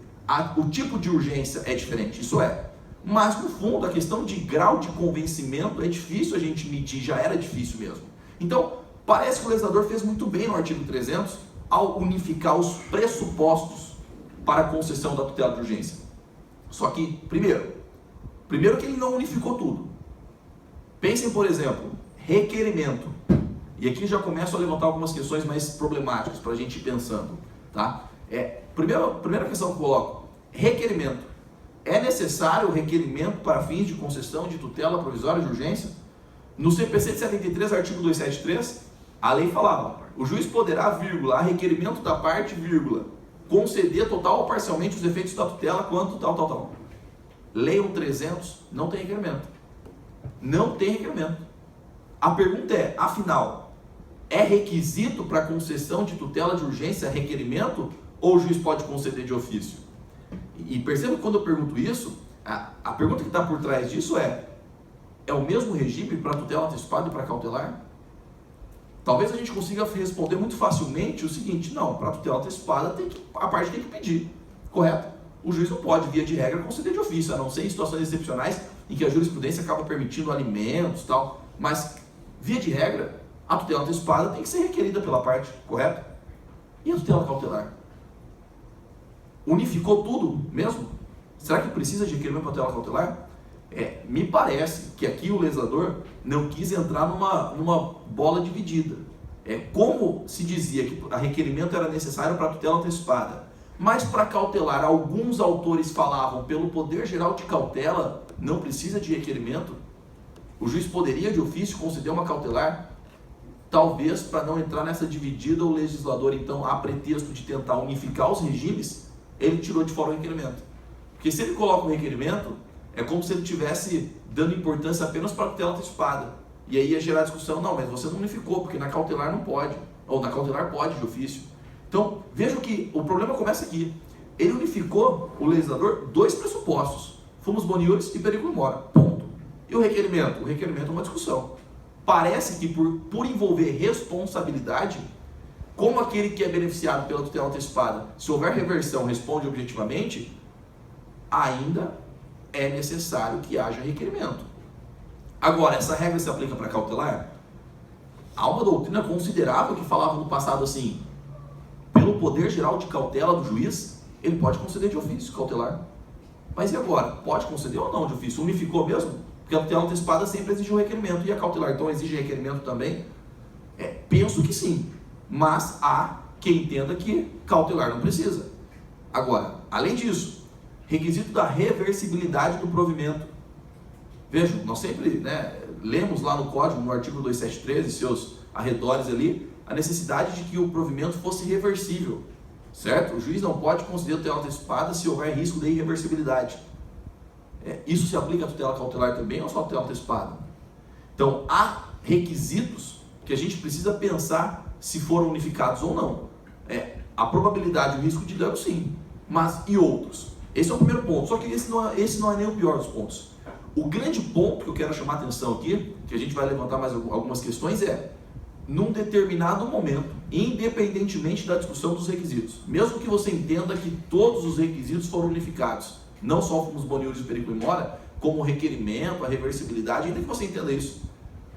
O tipo de urgência é diferente, isso é. Mas no fundo a questão de grau de convencimento é difícil a gente medir, já era difícil mesmo. Então, parece que o legislador fez muito bem no artigo 300 ao unificar os pressupostos para a concessão da tutela de urgência. Só que, primeiro que ele não unificou tudo. Pensem, por exemplo, requerimento. E aqui já começo a levantar algumas questões mais problemáticas para a gente ir pensando. Tá? Primeira questão que eu coloco, requerimento. É necessário o requerimento para fins de concessão de tutela provisória de urgência? No CPC de 73, artigo 273, a lei falava: o juiz poderá, vírgula, a requerimento da parte, vírgula, conceder total ou parcialmente os efeitos da tutela quanto tal. Lei 1300 não tem requerimento. Não tem requerimento. A pergunta é, afinal, é requisito para concessão de tutela de urgência requerimento ou o juiz pode conceder de ofício? E perceba que quando eu pergunto isso, a pergunta que está por trás disso é o mesmo regime para tutela antecipada e para cautelar? Talvez a gente consiga responder muito facilmente o seguinte: não, para tutela antecipada a parte tem que pedir, correto? O juiz não pode, via de regra, conceder de ofício, a não ser em situações excepcionais em que a jurisprudência acaba permitindo alimentos e tal, mas, via de regra, a tutela antecipada tem que ser requerida pela parte, correto? E a tutela cautelar? Unificou tudo mesmo? Será que precisa de requerimento para tutela cautelar? Me parece que aqui o legislador não quis entrar numa bola dividida. Como se dizia que a requerimento era necessário para a tutela antecipada, mas para cautelar, alguns autores falavam pelo poder geral de cautela, não precisa de requerimento. O juiz poderia de ofício conceder uma cautelar. Talvez, para não entrar nessa dividida, o legislador, então, a pretexto de tentar unificar os regimes, ele tirou de fora o requerimento. Porque se ele coloca um requerimento, é como se ele estivesse dando importância apenas para a tutela antecipada. E aí ia gerar discussão: não, mas você não unificou, porque na cautelar não pode, ou na cautelar pode de ofício. Então, vejam que o problema começa aqui. Ele unificou, o legislador, dois pressupostos: fumus boniuris e periculum mora, ponto. E o requerimento? O requerimento é uma discussão. Parece que por envolver responsabilidade, como aquele que é beneficiado pela tutela antecipada, se houver reversão, responde objetivamente, ainda é necessário que haja requerimento. Agora, essa regra se aplica para cautelar? Há uma doutrina considerável que falava no passado assim: pelo poder geral de cautela do juiz, ele pode conceder de ofício cautelar. Mas e agora? Pode conceder ou não de ofício? Unificou mesmo? Porque a tutela antecipada sempre exige um requerimento, e a cautelar então exige requerimento também? Penso que sim, mas há quem entenda que cautelar não precisa. Agora, além disso, requisito da reversibilidade do provimento. Vejam, nós sempre lemos lá no Código, no artigo 273 e seus arredores ali, a necessidade de que o provimento fosse reversível, certo? O juiz não pode conceder tutela antecipada se houver risco de irreversibilidade. Isso se aplica à tutela cautelar também ou só à tutela antecipada? Então, há requisitos que a gente precisa pensar se foram unificados ou não. A probabilidade e o risco de dano, sim, mas e outros? Esse é o primeiro ponto, só que esse não é nem o pior dos pontos. O grande ponto que eu quero chamar a atenção aqui, que a gente vai levantar mais algumas questões, num determinado momento, independentemente da discussão dos requisitos, mesmo que você entenda que todos os requisitos foram unificados, não só o fumus boniuris e periculum mora, como o requerimento, a reversibilidade, ainda que você entenda isso,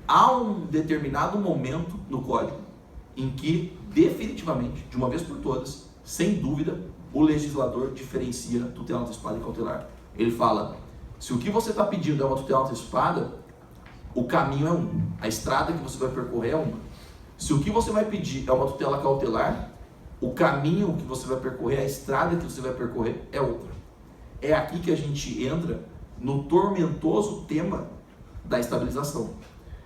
há um determinado momento no Código em que, definitivamente, de uma vez por todas, sem dúvida, o legislador diferencia tutela antecipada e cautelar. Ele fala: se o que você está pedindo é uma tutela antecipada, o caminho é um, a estrada que você vai percorrer é uma. Se o que você vai pedir é uma tutela cautelar, o caminho que você vai percorrer, a estrada que você vai percorrer é outra. É aqui que a gente entra no tormentoso tema da estabilização.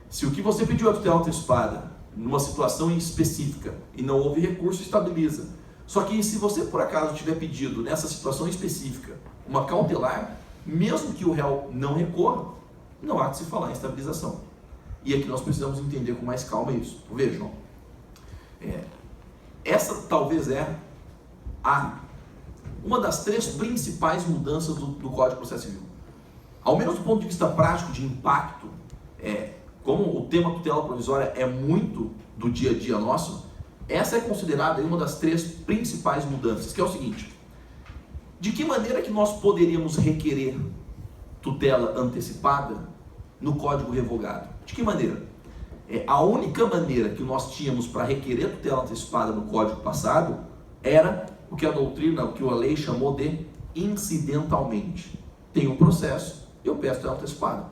Se o que você pediu é tutela antecipada numa situação específica e não houve recurso, estabiliza. Só que se você por acaso tiver pedido nessa situação específica uma cautelar, mesmo que o réu não recorra, não há de se falar em estabilização. E aqui nós precisamos entender com mais calma isso. Vejam, essa talvez uma das três principais mudanças do Código de Processo Civil. Ao menos do ponto de vista prático, de impacto, como o tema tutela provisória é muito do dia a dia nosso, essa é considerada uma das três principais mudanças, que é o seguinte: de que maneira que nós poderíamos requerer tutela antecipada no Código Revogado? De que maneira? A única maneira que nós tínhamos para requerer tutela antecipada no Código passado era o que a doutrina, o que a lei chamou de incidentalmente. Tem um processo, eu peço tutela antecipada.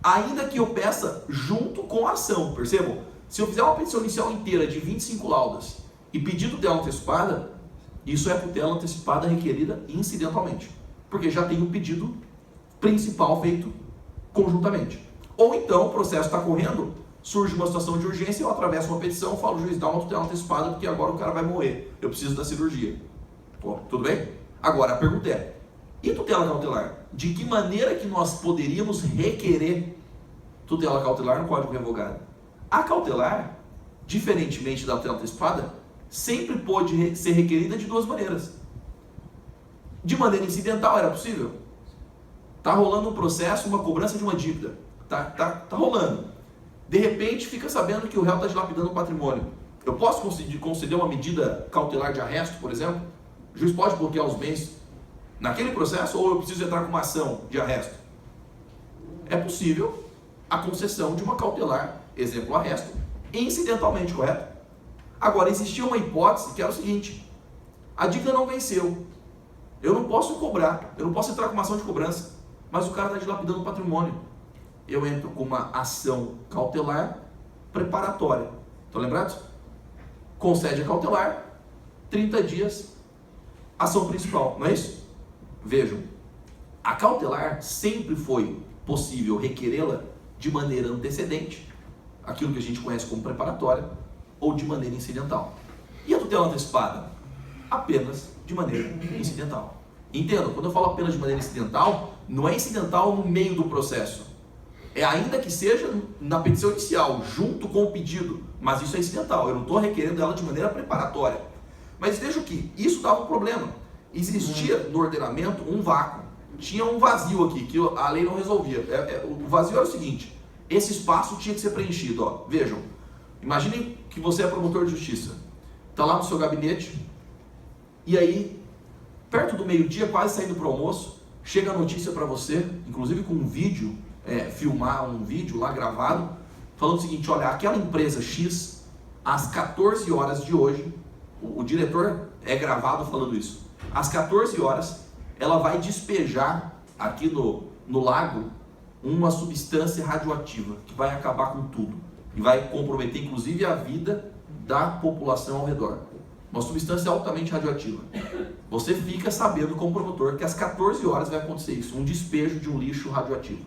Ainda que eu peça junto com a ação, percebam? Se eu fizer uma petição inicial inteira de 25 laudas e pedir tutela antecipada, isso é tutela antecipada requerida incidentalmente, porque já tem o pedido principal feito conjuntamente. Ou então o processo está correndo, surge uma situação de urgência, eu atravesso uma petição, falo, juiz, dá uma tutela antecipada porque agora o cara vai morrer, eu preciso da cirurgia. Pô, tudo bem? Agora a pergunta é, e tutela cautelar? De que maneira que nós poderíamos requerer tutela cautelar no Código Revogado? A cautelar, diferentemente da tutela antecipada, sempre pôde ser requerida de duas maneiras. De maneira incidental era possível. Está rolando um processo, uma cobrança de uma dívida. Tá rolando. De repente fica sabendo que o réu está dilapidando o patrimônio. Eu posso conceder uma medida cautelar de arresto, por exemplo? O juiz pode bloquear os bens naquele processo ou eu preciso entrar com uma ação de arresto? É possível a concessão de uma cautelar, exemplo, arresto, incidentalmente, correto? Agora, existia uma hipótese que era o seguinte: a dívida não venceu, eu não posso cobrar, eu não posso entrar com uma ação de cobrança, mas o cara está dilapidando o patrimônio. Eu entro com uma ação cautelar preparatória. Estão lembrados? Concede a cautelar, 30 dias, ação principal, não é isso? Vejam, a cautelar sempre foi possível requerê-la de maneira antecedente, aquilo que a gente conhece como preparatória, ou de maneira incidental. E a tutela antecipada? Apenas de maneira incidental. Entendam, quando eu falo apenas de maneira incidental, não é incidental no meio do processo. É ainda que seja na petição inicial, junto com o pedido, mas isso é incidental, eu não estou requerendo ela de maneira preparatória. Mas veja que isso dava um problema. Existia no ordenamento um vácuo, tinha um vazio aqui, que a lei não resolvia. O vazio era o seguinte: esse espaço tinha que ser preenchido. Ó. Vejam, imaginem que você é promotor de justiça, está lá no seu gabinete, e aí, perto do meio-dia, quase saindo para o almoço, chega a notícia para você, inclusive com um vídeo, filmar um vídeo lá gravado, falando o seguinte: olha, aquela empresa X, às 14 horas de hoje, o diretor é gravado falando isso, às 14 horas, ela vai despejar aqui no lago uma substância radioativa que vai acabar com tudo e vai comprometer inclusive a vida da população ao redor. Uma substância altamente radioativa. Você fica sabendo como promotor que às 14 horas vai acontecer isso, um despejo de um lixo radioativo.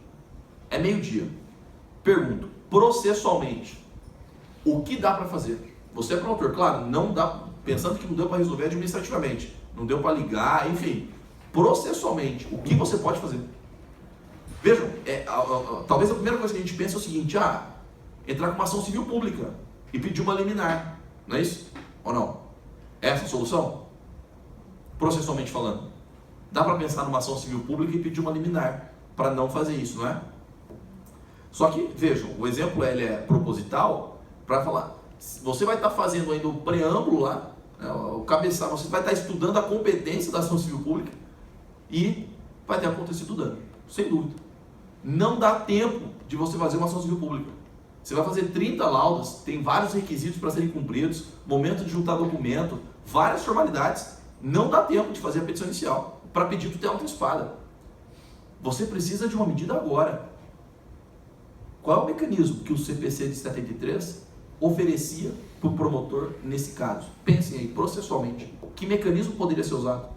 É meio-dia. Pergunto, processualmente, o que dá para fazer? Você é promotor, claro, não dá, pensando que não deu para resolver administrativamente, não deu para ligar, enfim. Processualmente, o que você pode fazer? Vejam, talvez a primeira coisa que a gente pensa é o seguinte: entrar com uma ação civil pública e pedir uma liminar, não é isso? Ou não? Essa é a solução? Processualmente falando, dá para pensar numa ação civil pública e pedir uma liminar para não fazer isso, não é? Só que, vejam, o exemplo ele é proposital para falar, você vai estar fazendo ainda o preâmbulo lá, o cabeçalho, você vai estar estudando a competência da ação civil pública e vai ter acontecido dano, sem dúvida. Não dá tempo de você fazer uma ação civil pública. Você vai fazer 30 laudas, tem vários requisitos para serem cumpridos, momento de juntar documento, várias formalidades. Não dá tempo de fazer a petição inicial para pedir tutela antecipada. Você precisa de uma medida agora. Qual é o mecanismo que o CPC de 73 oferecia para o promotor nesse caso? Pensem aí, processualmente. Que mecanismo poderia ser usado?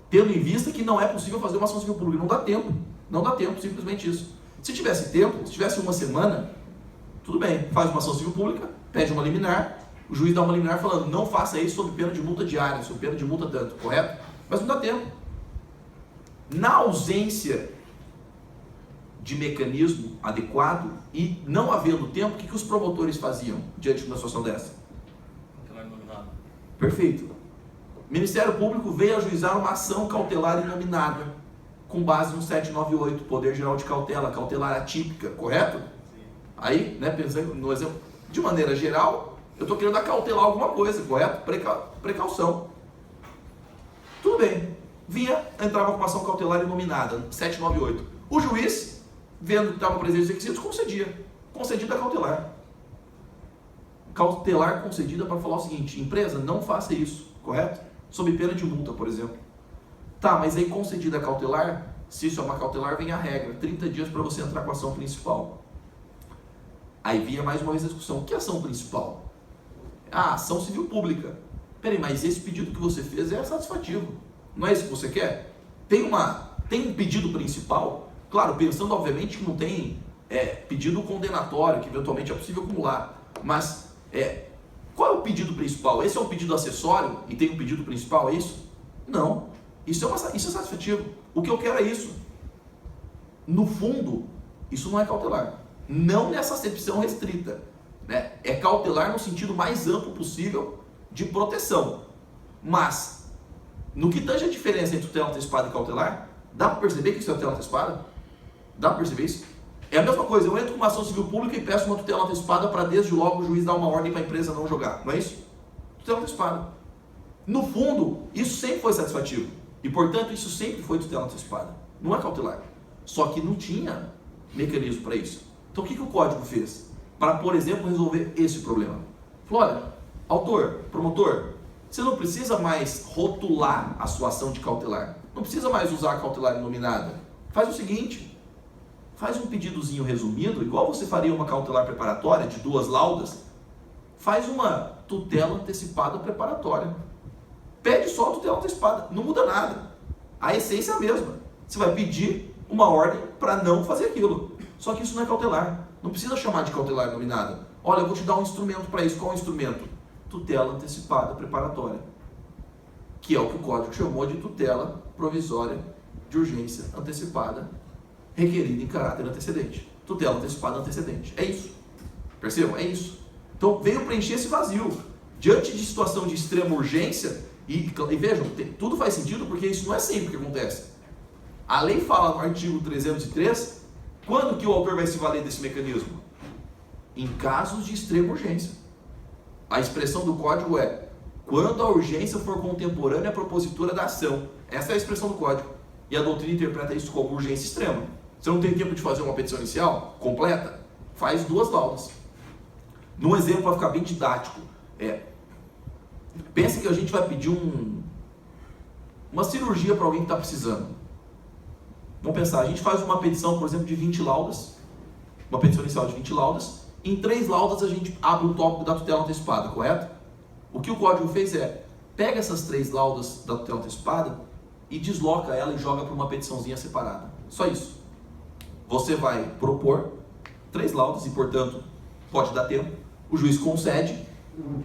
Tendo em vista que não é possível fazer uma ação civil pública. Não dá tempo. Não dá tempo, simplesmente isso. Se tivesse tempo, se tivesse uma semana, tudo bem, faz uma ação civil pública, pede uma liminar, o juiz dá uma liminar falando, não faça isso sob pena de multa diária, sob pena de multa tanto, correto? Mas não dá tempo. Na ausência de mecanismo adequado e não havendo tempo, o que os promotores faziam diante de uma situação dessa? Perfeito. O Ministério Público veio ajuizar uma ação cautelar inominada com base no 798, Poder Geral de Cautela, cautelar atípica, correto? Aí, pensando no exemplo, de maneira geral, eu estou querendo acautelar alguma coisa, correto? Precaução. Tudo bem. Entrava com uma ação cautelar inominada, 798. O juiz, vendo que estava presente os requisitos, concedida a cautelar. Cautelar concedida para falar o seguinte: empresa, não faça isso, correto? Sob pena de multa, por exemplo. Tá, mas aí concedida a cautelar, se isso é uma cautelar, vem a regra, 30 dias para você entrar com a ação principal. Aí vinha mais uma vez a discussão: que ação principal? Ação civil pública. Peraí, mas esse pedido que você fez é satisfativo. Não é isso que você quer? Tem um pedido principal? Claro, pensando obviamente que não tem pedido condenatório, que eventualmente é possível acumular. Mas qual é o pedido principal? Esse é um pedido acessório e tem um pedido principal, é isso? Não. Isso é satisfativo. O que eu quero é isso. No fundo, isso não é cautelar. Não nessa acepção restrita. Né? É cautelar no sentido mais amplo possível de proteção. Mas, no que tange a diferença entre tutela antecipada e cautelar, dá para perceber que isso é tutela antecipada? Dá para perceber isso? É a mesma coisa, eu entro com uma ação civil pública e peço uma tutela antecipada para desde logo o juiz dar uma ordem para a empresa não jogar. Não é isso? Tutela antecipada. No fundo, isso sempre foi satisfativo. E, portanto, isso sempre foi tutela antecipada. Não é cautelar. Só que não tinha mecanismo para isso. Então, o que o código fez? Para, por exemplo, resolver esse problema. Falou, olha, autor, promotor, você não precisa mais rotular a sua ação de cautelar. Não precisa mais usar a cautelar inominada. Faz o seguinte, faz um pedidozinho resumido, igual você faria uma cautelar preparatória de 2 laudas, faz uma tutela antecipada preparatória. Pede só a tutela antecipada, não muda nada. A essência é a mesma. Você vai pedir uma ordem para não fazer aquilo. Só que isso não é cautelar. Não precisa chamar de cautelar nominada. Olha, eu vou te dar um instrumento para isso. Qual é o instrumento? Tutela antecipada preparatória. Que é o que o código chamou de tutela provisória de urgência antecipada requerida em caráter antecedente. Tutela antecipada antecedente. É isso. Percebam? É isso. Então veio preencher esse vazio. Diante de situação de extrema urgência, e vejam, tudo faz sentido porque isso não é sempre que acontece. A lei fala no artigo 303, quando que o autor vai se valer desse mecanismo? Em casos de extrema urgência. A expressão do código é, quando a urgência for contemporânea à propositura da ação. Essa é a expressão do código. E a doutrina interpreta isso como urgência extrema. Você não tem tempo de fazer uma petição inicial completa? Faz 2 laudas. Num exemplo para ficar bem didático, pensa que a gente vai pedir uma cirurgia para alguém que está precisando. Vamos pensar, a gente faz uma petição, por exemplo, de 20 laudas, uma petição inicial de 20 laudas, em 3 laudas a gente abre o tópico da tutela antecipada, correto? O que o código fez pega essas 3 laudas da tutela antecipada e desloca ela e joga para uma petiçãozinha separada. Só isso. Você vai propor 3 laudas e, portanto, pode dar tempo, o juiz concede,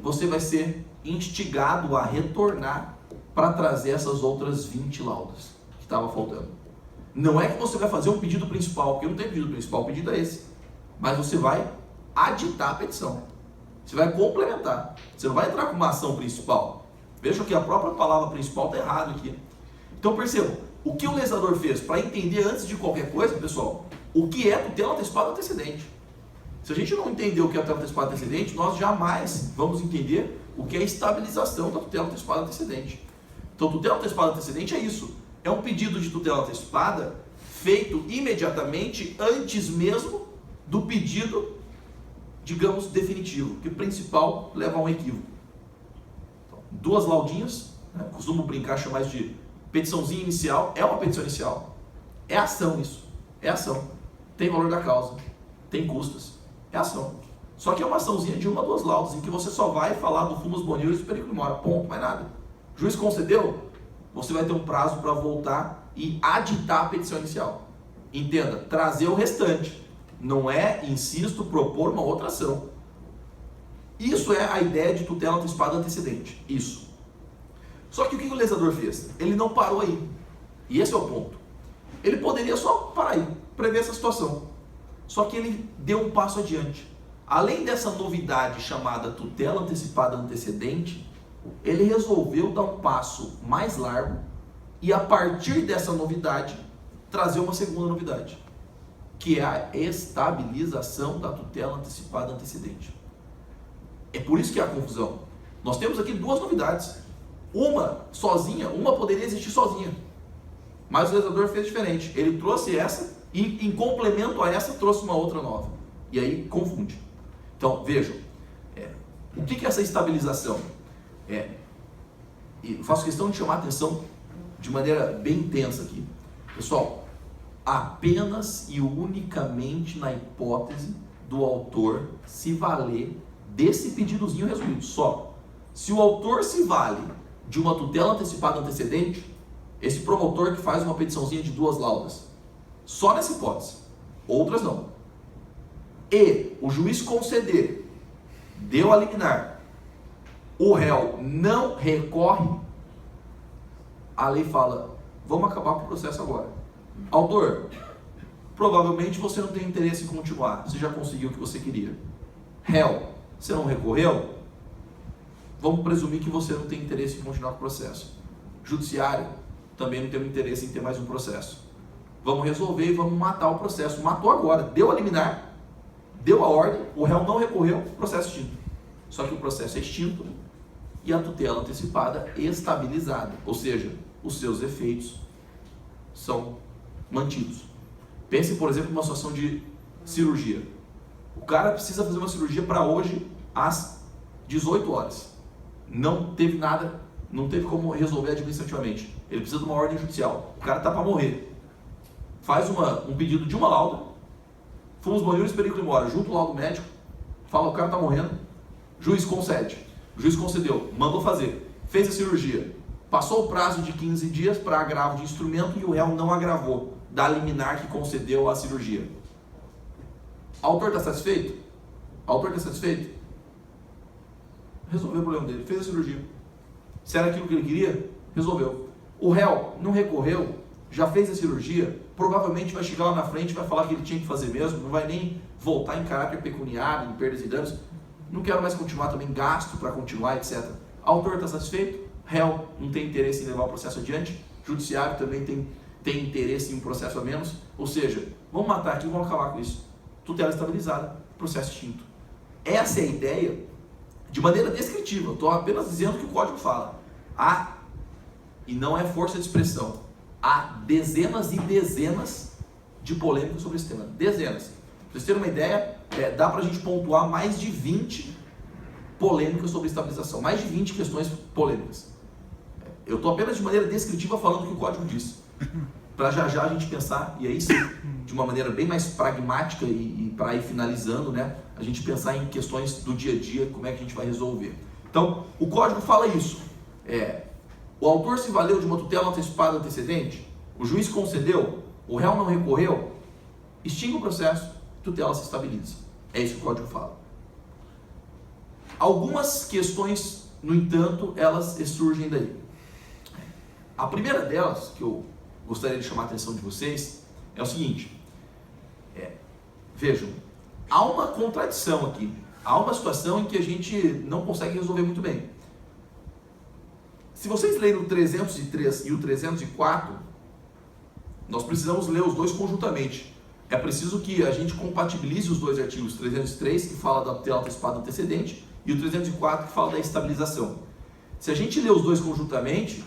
você vai ser instigado a retornar para trazer essas outras 20 laudas que estavam faltando. Não é que você vai fazer um pedido principal, porque não tem pedido principal, o pedido é esse. Mas você vai aditar a petição. Você vai complementar. Você não vai entrar com uma ação principal. Vejam que a própria palavra principal está errada aqui. Então percebam, o que o legislador fez para entender antes de qualquer coisa, pessoal, o que é tutela antecipada antecedente. Se a gente não entender o que é tutela antecipada antecedente, nós jamais vamos entender o que é a estabilização da tutela antecipada antecedente. Então, tutela antecipada antecedente é isso. É um pedido de tutela antecipada feito imediatamente antes mesmo do pedido, digamos, definitivo, que o principal leva a um equívoco. Então, 2 laudinhas, né? Costumo brincar, chamar isso de petiçãozinha inicial, é uma petição inicial. É ação isso, é ação. Tem valor da causa, tem custas, é ação. Só que é uma açãozinha de 1 a 2 laudas, em que você só vai falar do fumus bonius e do perigo mora, ponto, mais nada. O juiz concedeu, você vai ter um prazo para voltar e aditar a petição inicial. Entenda, trazer o restante. Não é, insisto, propor uma outra ação. Isso é a ideia de tutela antecipada antecedente. Isso. Só que o que o legislador fez? Ele não parou aí. E esse é o ponto. Ele poderia só parar aí, prever essa situação. Só que ele deu um passo adiante. Além dessa novidade chamada tutela antecipada antecedente, ele resolveu dar um passo mais largo e, a partir dessa novidade, trazer uma segunda novidade, que é a estabilização da tutela antecipada antecedente. É por isso que há confusão. Nós temos aqui 2 novidades. Uma sozinha, uma poderia existir sozinha, mas o legislador fez diferente. Ele trouxe essa e, em complemento a essa, trouxe uma outra nova. E aí confunde. Então, vejam, o que é essa estabilização? E faço questão de chamar a atenção de maneira bem intensa aqui. Pessoal, apenas e unicamente na hipótese do autor se valer desse pedidozinho resumido, só. Se o autor se vale de uma tutela antecipada antecedente, esse promotor que faz uma petiçãozinha de 2 laudas, só nessa hipótese, outras não. e o juiz conceder, deu a liminar, o réu não recorre, a lei fala, vamos acabar com o processo agora. Autor, provavelmente você não tem interesse em continuar, você já conseguiu o que você queria. Réu, você não recorreu? Vamos presumir que você não tem interesse em continuar com o processo. Judiciário, também não tem interesse em ter mais um processo. Vamos resolver e vamos matar o processo. Matou agora, deu a liminar, deu a ordem, o réu não recorreu, processo extinto. Só que o processo é extinto e a tutela antecipada estabilizada, ou seja, os seus efeitos são mantidos. Pense, por exemplo, numa situação de cirurgia. O cara precisa fazer uma cirurgia para hoje às 18 horas. Não teve nada, não teve como resolver administrativamente. Ele precisa de uma ordem judicial. O cara está para morrer. Faz um pedido de uma lauda, fumos banheiros, perigo mora, junto ao laudo médico, fala, o cara está morrendo, juiz concede. O juiz concedeu, mandou fazer, fez a cirurgia, passou o prazo de 15 dias para agravo de instrumento e o réu não agravou da liminar que concedeu a cirurgia. O autor está satisfeito? O autor está satisfeito? Resolveu o problema dele, fez a cirurgia. Se era aquilo que ele queria, resolveu. O réu não recorreu, já fez a cirurgia, provavelmente vai chegar lá na frente e vai falar que ele tinha que fazer mesmo, não vai nem voltar em caráter pecuniário, em perdas e danos. Não quero mais continuar também, gasto para continuar, etc. O autor está satisfeito? Réu não tem interesse em levar o processo adiante? Judiciário também tem interesse em um processo a menos? Ou seja, vamos matar aqui e vamos acabar com isso. Tutela estabilizada, processo extinto. Essa é a ideia de maneira descritiva. Estou apenas dizendo que o código fala. Há, e não é força de expressão, há dezenas e dezenas de polêmicas sobre esse tema. Dezenas. Para vocês terem uma ideia, dá para a gente pontuar mais de 20 polêmicas sobre estabilização. Mais de 20 questões polêmicas. Eu estou apenas de maneira descritiva falando o que o código diz. Para já a gente pensar, e aí sim, de uma maneira bem mais pragmática e para ir finalizando, né, a gente pensar em questões do dia a dia, como é que a gente vai resolver. Então, o código fala isso. O autor se valeu de uma tutela antecipada antecedente, o juiz concedeu, o réu não recorreu, extingue o processo, tutela se estabiliza. É isso que o código fala. Algumas questões, no entanto, elas surgem daí. A primeira delas, que eu gostaria de chamar a atenção de vocês, é o seguinte. Vejam, há uma contradição aqui. Há uma situação em que a gente não consegue resolver muito bem. Se vocês lerem o 303 e o 304, nós precisamos ler os dois conjuntamente. É preciso que a gente compatibilize os dois artigos, 303, que fala da tutela antecipada antecedente, e o 304, que fala da estabilização. Se a gente ler os dois conjuntamente,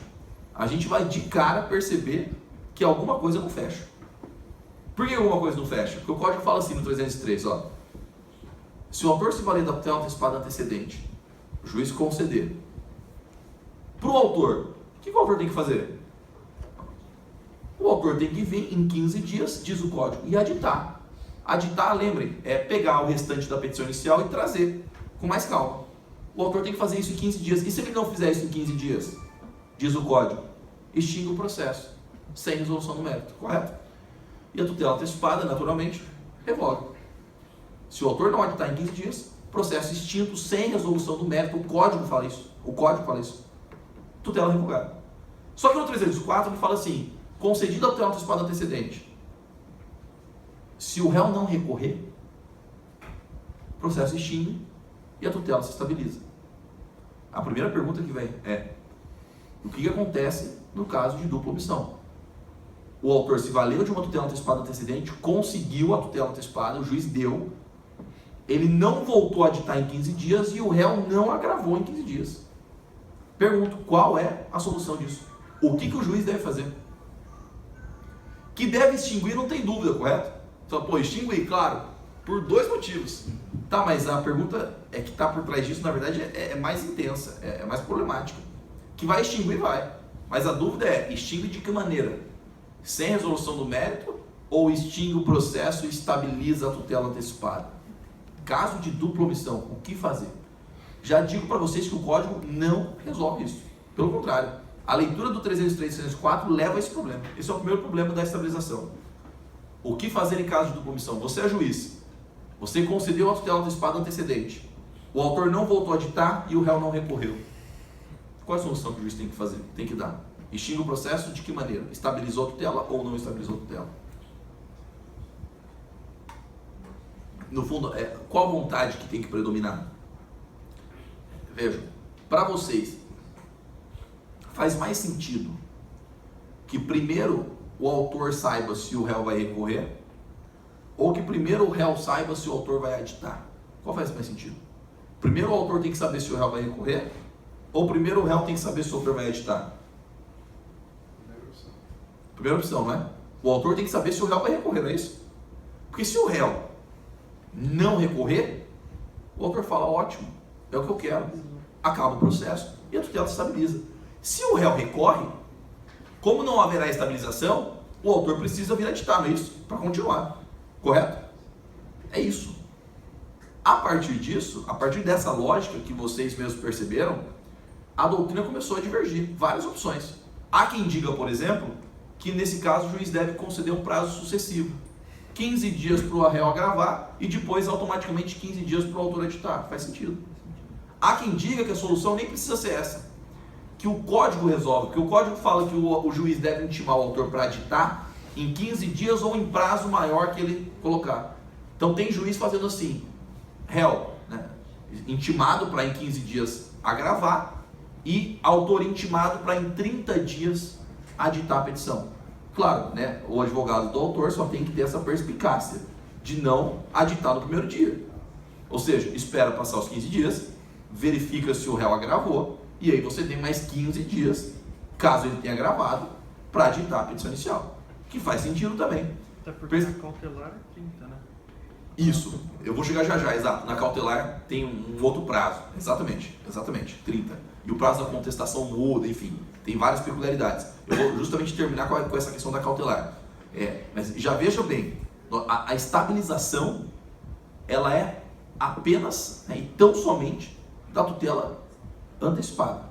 a gente vai de cara perceber que alguma coisa não fecha. Por que alguma coisa não fecha? Porque o código fala assim no 303, ó. Se o autor se valer da tutela antecipada antecedente, o juiz conceder. Para o autor, o que o autor tem que fazer? O autor tem que vir em 15 dias, diz o código, e aditar. Aditar, lembrem, é pegar o restante da petição inicial e trazer com mais calma. O autor tem que fazer isso em 15 dias. E se ele não fizer isso em 15 dias? Diz o código, extingue o processo, sem resolução do mérito, correto? E a tutela antecipada, naturalmente, revoga. Se o autor não aditar em 15 dias, processo extinto, sem resolução do mérito, o código fala isso. O código fala isso. Tutela revogada. Só que no 304 ele fala assim, concedida a tutela antecipada antecedente, se o réu não recorrer, o processo extingue e a tutela se estabiliza. A primeira pergunta que vem é, o que acontece no caso de dupla omissão? O autor se valeu de uma tutela antecipada antecedente, conseguiu a tutela antecipada, o juiz deu, ele não voltou a aditar em 15 dias e o réu não agravou em 15 dias. Pergunto, qual é a solução disso? O que o juiz deve fazer? Que deve extinguir, não tem dúvida, correto? Então, extinguir, claro, por dois motivos. Tá, mas a pergunta é que está por trás disso, na verdade, é mais intensa, é mais problemática. Que vai extinguir, vai. Mas a dúvida é, extingue de que maneira? Sem resolução do mérito ou extingue o processo e estabiliza a tutela antecipada? Caso de dupla omissão, o que fazer? Já digo para vocês que o código não resolve isso. Pelo contrário, a leitura do 303 e 304 leva a esse problema. Esse é o primeiro problema da estabilização. O que fazer em caso de dupla omissão? Você é juiz. Você concedeu a tutela antecipada antecedente. O autor não voltou a ditar e o réu não recorreu. Qual é a solução que o juiz tem que fazer? Tem que dar. Extingue o processo de que maneira? Estabilizou a tutela ou não estabilizou a tutela? No fundo, qual a vontade que tem que predominar? Vejam, para vocês, faz mais sentido que primeiro o autor saiba se o réu vai recorrer ou que primeiro o réu saiba se o autor vai aditar? Qual faz mais sentido? Primeiro o autor tem que saber se o réu vai recorrer ou primeiro o réu tem que saber se o autor vai aditar? Primeira opção, não é? O autor tem que saber se o réu vai recorrer, não é isso? Porque se o réu não recorrer, o autor fala, ótimo, é o que eu quero. Acaba o processo e a tutela se estabiliza. Se o réu recorre, como não haverá estabilização, o autor precisa vir aditar, não é isso? Para continuar. Correto? É isso. A partir disso, a partir dessa lógica que vocês mesmos perceberam, a doutrina começou a divergir. Várias opções. Há quem diga, por exemplo, que nesse caso o juiz deve conceder um prazo sucessivo. 15 dias para o réu agravar e depois automaticamente 15 dias para o autor aditar. Faz sentido. Há quem diga que a solução nem precisa ser essa. Que o código resolve. Que o código fala que o juiz deve intimar o autor para aditar em 15 dias ou em prazo maior que ele colocar. Então tem juiz fazendo assim. Réu, né, intimado para em 15 dias agravar e autor intimado para em 30 dias aditar a petição. Claro, né, o advogado do autor só tem que ter essa perspicácia de não aditar no primeiro dia. Ou seja, espera passar os 15 dias, verifica se o réu agravou e aí você tem mais 15 dias, caso ele tenha agravado, para aditar a petição inicial. Que faz sentido também. Até porque a cautelar é 30, né? Isso, eu vou chegar já, exato. Na cautelar tem um outro prazo, exatamente, 30. E o prazo da contestação muda, enfim, tem várias peculiaridades. Eu vou justamente terminar com essa questão da cautelar. Mas já veja bem, a estabilização, ela é apenas, né, e tão somente, da tutela antecipada.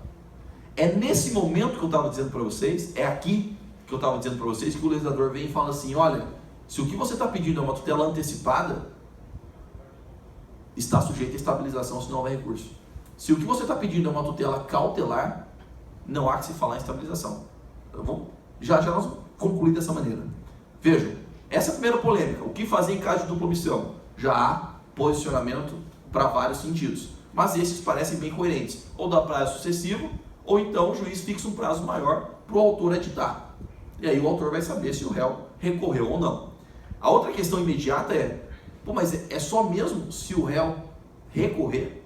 É nesse momento que eu estava dizendo para vocês, é aqui que eu estava dizendo para vocês, que o legislador vem e fala assim, olha, se o que você está pedindo é uma tutela antecipada, está sujeito a estabilização se não houver recurso. Se o que você está pedindo é uma tutela cautelar, não há que se falar em estabilização. Já nós vamos concluir dessa maneira. Vejam, essa é a primeira polêmica. O que fazer em caso de dupla omissão? Já há posicionamento para vários sentidos. Mas esses parecem bem coerentes. Ou dá prazo sucessivo, ou então o juiz fixa um prazo maior para o autor editar. E aí o autor vai saber se o réu recorreu ou não. A outra questão imediata mas é só mesmo se o réu recorrer?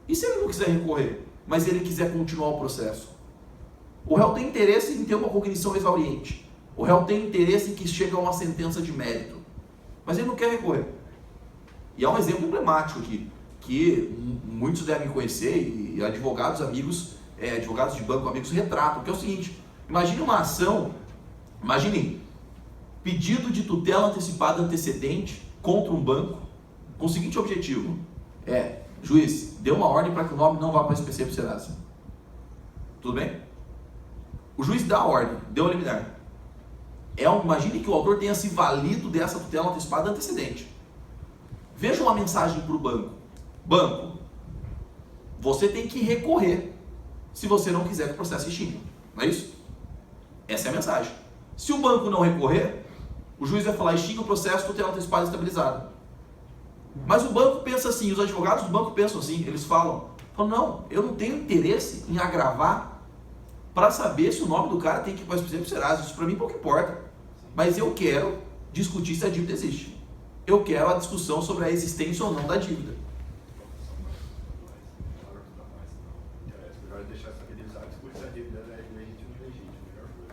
E se ele não quiser recorrer, mas ele quiser continuar o processo? O réu tem interesse em ter uma cognição exauriente. O réu tem interesse em que chegue a uma sentença de mérito. Mas ele não quer recorrer. E há um exemplo emblemático aqui, que muitos devem conhecer, e advogados amigos, advogados de banco amigos retratam, que é o seguinte: imagine uma ação, imagine pedido de tutela antecipada antecedente contra um banco, com o seguinte objetivo: juiz, dê uma ordem para que o nome não vá para o SPC para o Serasa. Tudo bem? O juiz dá a ordem, deu a liminar. Imagine que o autor tenha se valido dessa tutela antecipada antecedente. Veja uma mensagem para o banco. Banco, você tem que recorrer se você não quiser que o processo extinga. Não é isso? Essa é a mensagem. Se o banco não recorrer, o juiz vai falar: extinga o processo, tutela antecipada estabilizada. Mas o banco pensa assim, os advogados do banco pensam assim, eles falam, não, eu não tenho interesse em agravar para saber se o nome do cara tem que ir para o SPC para o Serasa. Isso para mim pouco importa. Mas eu quero discutir se a dívida existe. Eu quero a discussão sobre a existência ou não da dívida.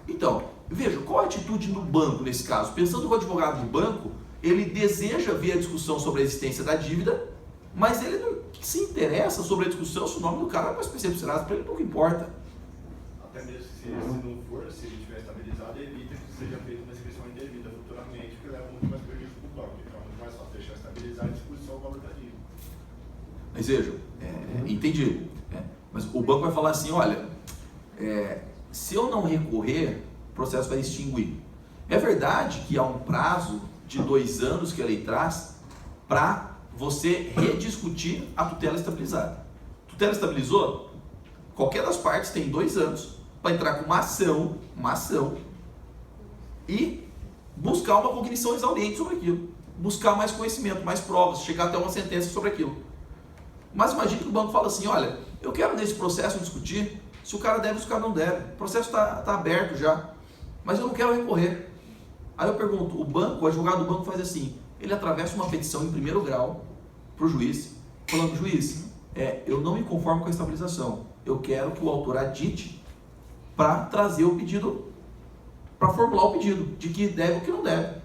Então, veja, qual a atitude do banco nesse caso? Pensando que o advogado do banco, ele deseja ver a discussão sobre a existência da dívida, mas ele não se interessa sobre a discussão se o nome do cara vai para o SPC para o Serasa, para ele pouco importa. Até mesmo se não for, se ele estiver estabilizado, evita que seja feita uma inscrição indevida futuramente, porque leva muito mais prejuízo para o banco. Então é muito mais fácil deixar estabilizado e discutir só o valor da dívida. Mas vejam, entendi. Mas o banco vai falar assim: olha, se eu não recorrer, o processo vai extinguir. É verdade que há um prazo de 2 anos que a lei traz para você rediscutir a tutela estabilizada. Tutela estabilizou? Qualquer das partes tem 2 anos para entrar com uma ação e buscar uma cognição exauriente sobre aquilo, buscar mais conhecimento, mais provas, chegar até uma sentença sobre aquilo. Mas imagine que o banco fala assim, olha, eu quero nesse processo discutir se o cara deve ou se o cara não deve. O processo está aberto já, mas eu não quero recorrer. Aí eu pergunto, o advogado do banco faz assim, ele atravessa uma petição em primeiro grau para o juiz, falando, juiz, eu não me conformo com a estabilização, eu quero que o autor adite para trazer o pedido, para formular o pedido, de que deve ou que não deve.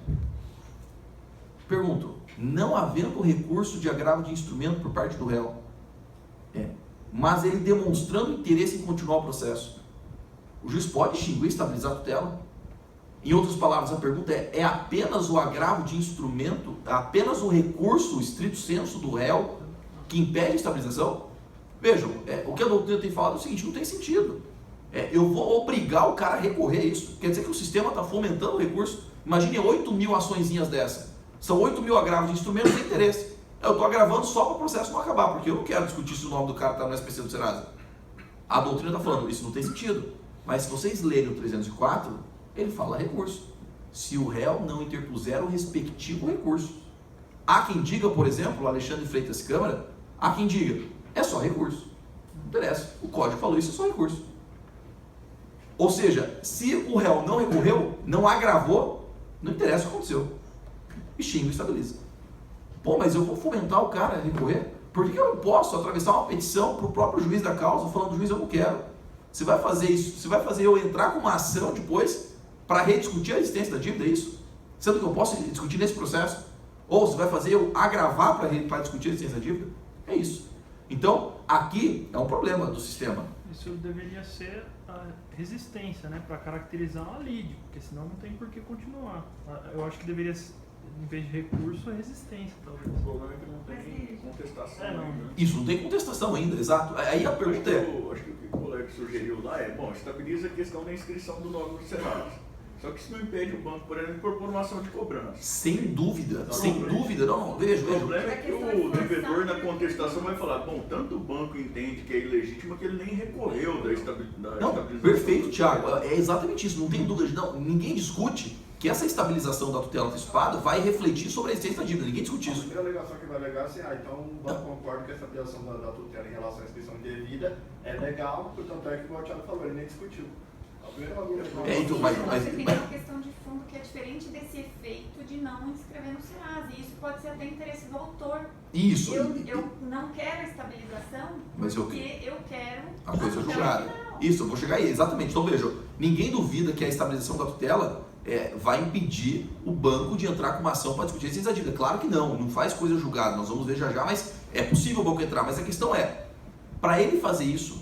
Pergunto, não havendo recurso de agravo de instrumento por parte do réu, mas ele demonstrando interesse em continuar o processo, o juiz pode extinguir e estabilizar a tutela? Em outras palavras, a pergunta é apenas o agravo de instrumento, apenas o recurso, o estrito sensu do réu, que impede a estabilização? Vejam, o que a doutrina tem falado é o seguinte, não tem sentido. Eu vou obrigar o cara a recorrer a isso. Quer dizer que o sistema está fomentando o recurso. Imagine 8.000 açõezinhas dessa. São 8.000 agravos de instrumentos sem interesse. Eu estou agravando só para o processo não acabar, porque eu não quero discutir se o nome do cara está no SPC do Serasa. A doutrina está falando, isso não tem sentido. Mas se vocês lerem o 304, ele fala recurso. Se o réu não interpuser o respectivo recurso. Há quem diga, por exemplo, o Alexandre Freitas Câmara, há quem diga, é só recurso. Não interessa. O código falou isso, é só recurso. Ou seja, se o réu não recorreu, não agravou, não interessa o que aconteceu. Extingue e estabiliza. Pô, mas eu vou fomentar o cara a recorrer? Por que eu não posso atravessar uma petição para o próprio juiz da causa, falando, juiz, eu não quero. Você vai fazer isso, você vai fazer eu entrar com uma ação depois para rediscutir a existência da dívida, é isso? Sendo que eu posso discutir nesse processo? Ou você vai fazer eu agravar para discutir a existência da dívida? É isso. Então, aqui é um problema do sistema. Isso deveria ser a resistência, né? Para caracterizar uma lide, porque senão não tem por que continuar. Eu acho que deveria, em vez de recurso, a resistência, talvez. O problema é que não tem contestação ainda. Isso, não tem contestação ainda, exato. Aí a pergunta Acho que o que o colega sugeriu lá estabiliza a questão da inscrição do nome no Serasa. Só que isso não impede o banco, por exemplo, de propor uma ação de cobrança. sem dúvida, veja. O problema é que o devedor na contestação vai falar, bom, tanto o banco entende que é ilegítimo que ele nem recorreu da estabilização. Não, perfeito, Thiago, é exatamente isso, não tem dúvida, não, ninguém discute que essa estabilização da tutela antecipada vai refletir sobre a existência da dívida, ninguém discute A isso. primeira alegação que vai alegar assim, então o banco concorda que a estabilização da tutela em relação à inscrição indevida é legal, portanto é que o Thiago falou, ele nem discutiu. Então, mas Você tem uma questão de fundo que é diferente desse efeito de não inscrever no Serasa. E isso pode ser até interesse do autor. Isso. Eu não quero a estabilização, Mas porque eu quero a coisa julgada. Isso, eu vou chegar aí, exatamente. Então vejam, ninguém duvida que a estabilização da tutela vai impedir o banco de entrar com uma ação para discutir a existência da dívida. Claro que não faz coisa julgada, nós vamos ver já, mas é possível o banco entrar. Mas a questão para ele fazer isso,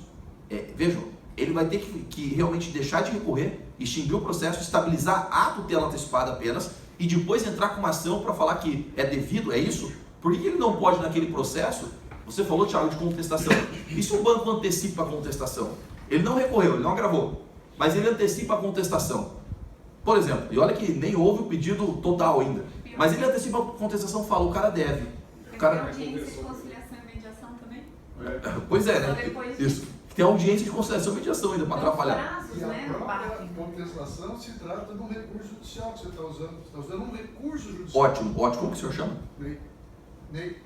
vejam, ele vai ter que realmente deixar de recorrer, extinguir o processo, estabilizar a tutela antecipada apenas e depois entrar com uma ação para falar que é devido, é isso? Por que ele não pode naquele processo? Você falou, Thiago, de contestação. E se o banco antecipa a contestação? Ele não recorreu, ele não agravou, mas ele antecipa a contestação. Por exemplo, e olha que nem houve o pedido total ainda, mas ele antecipa a contestação e fala, o cara deve. O cara... audiência de conciliação e mediação também? Pois é, Só né? depois Isso. Tem audiência de conciliação e mediação ainda para atrapalhar. Prazos, E a né? Não própria batem. contestação se trata de um recurso judicial que você está usando. Você está usando um recurso judicial. Ótimo. Como que o senhor chama? Ney.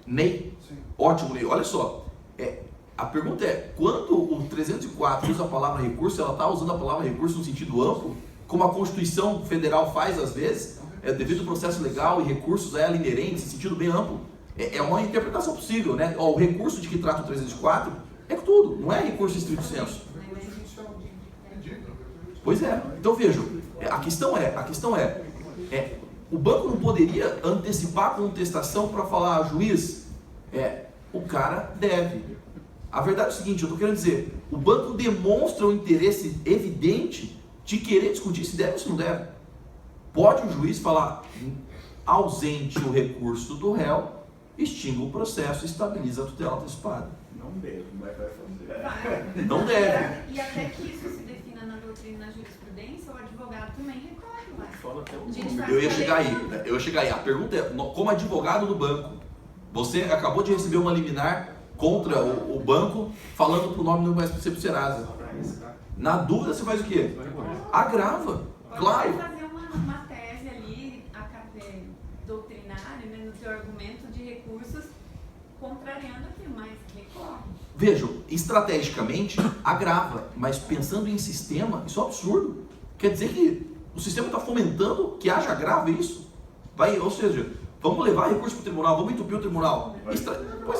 Ney? Sim. Ótimo, Ney. Olha só. A pergunta é, quando o 304 usa a palavra recurso, ela está usando a palavra recurso no sentido amplo, como a Constituição Federal faz às vezes, devido ao processo legal e recursos a ela inerentes, em sentido bem amplo. É uma interpretação possível, né? O recurso de que trata o 304 é tudo, não é recurso estrito sensu. Recurso judicial. Ridículo. Pois é. Então vejam, a questão é, o banco não poderia antecipar a contestação para falar, juiz, o cara deve. A verdade é o seguinte, eu estou querendo dizer, o banco demonstra um interesse evidente de querer discutir se deve ou se não deve. Pode o juiz falar, ausente o recurso do réu, extingue o processo e estabiliza a tutela antecipada. Não deve, mas vai fazer. Não deve. E até que isso se defina na doutrina e na jurisprudência, o advogado também recorre lá. Fala até o Gente, nome. faz Eu ia chegar aí. A pergunta é, como advogado do banco, Você acabou de receber uma liminar contra o banco falando para o nome não vai ser pro Serasa. Na dúvida, você faz o quê? Agrava, claro. Pode fazer uma tese ali, doutrinária, né, no seu argumento de recursos, contrariando aquilo, mas recorre. Vejam, estrategicamente agrava, mas pensando em sistema, isso é um absurdo. Quer dizer que o sistema está fomentando que haja agravo isso? Ou seja, vamos levar recurso para o tribunal, vamos entupir o tribunal. Pois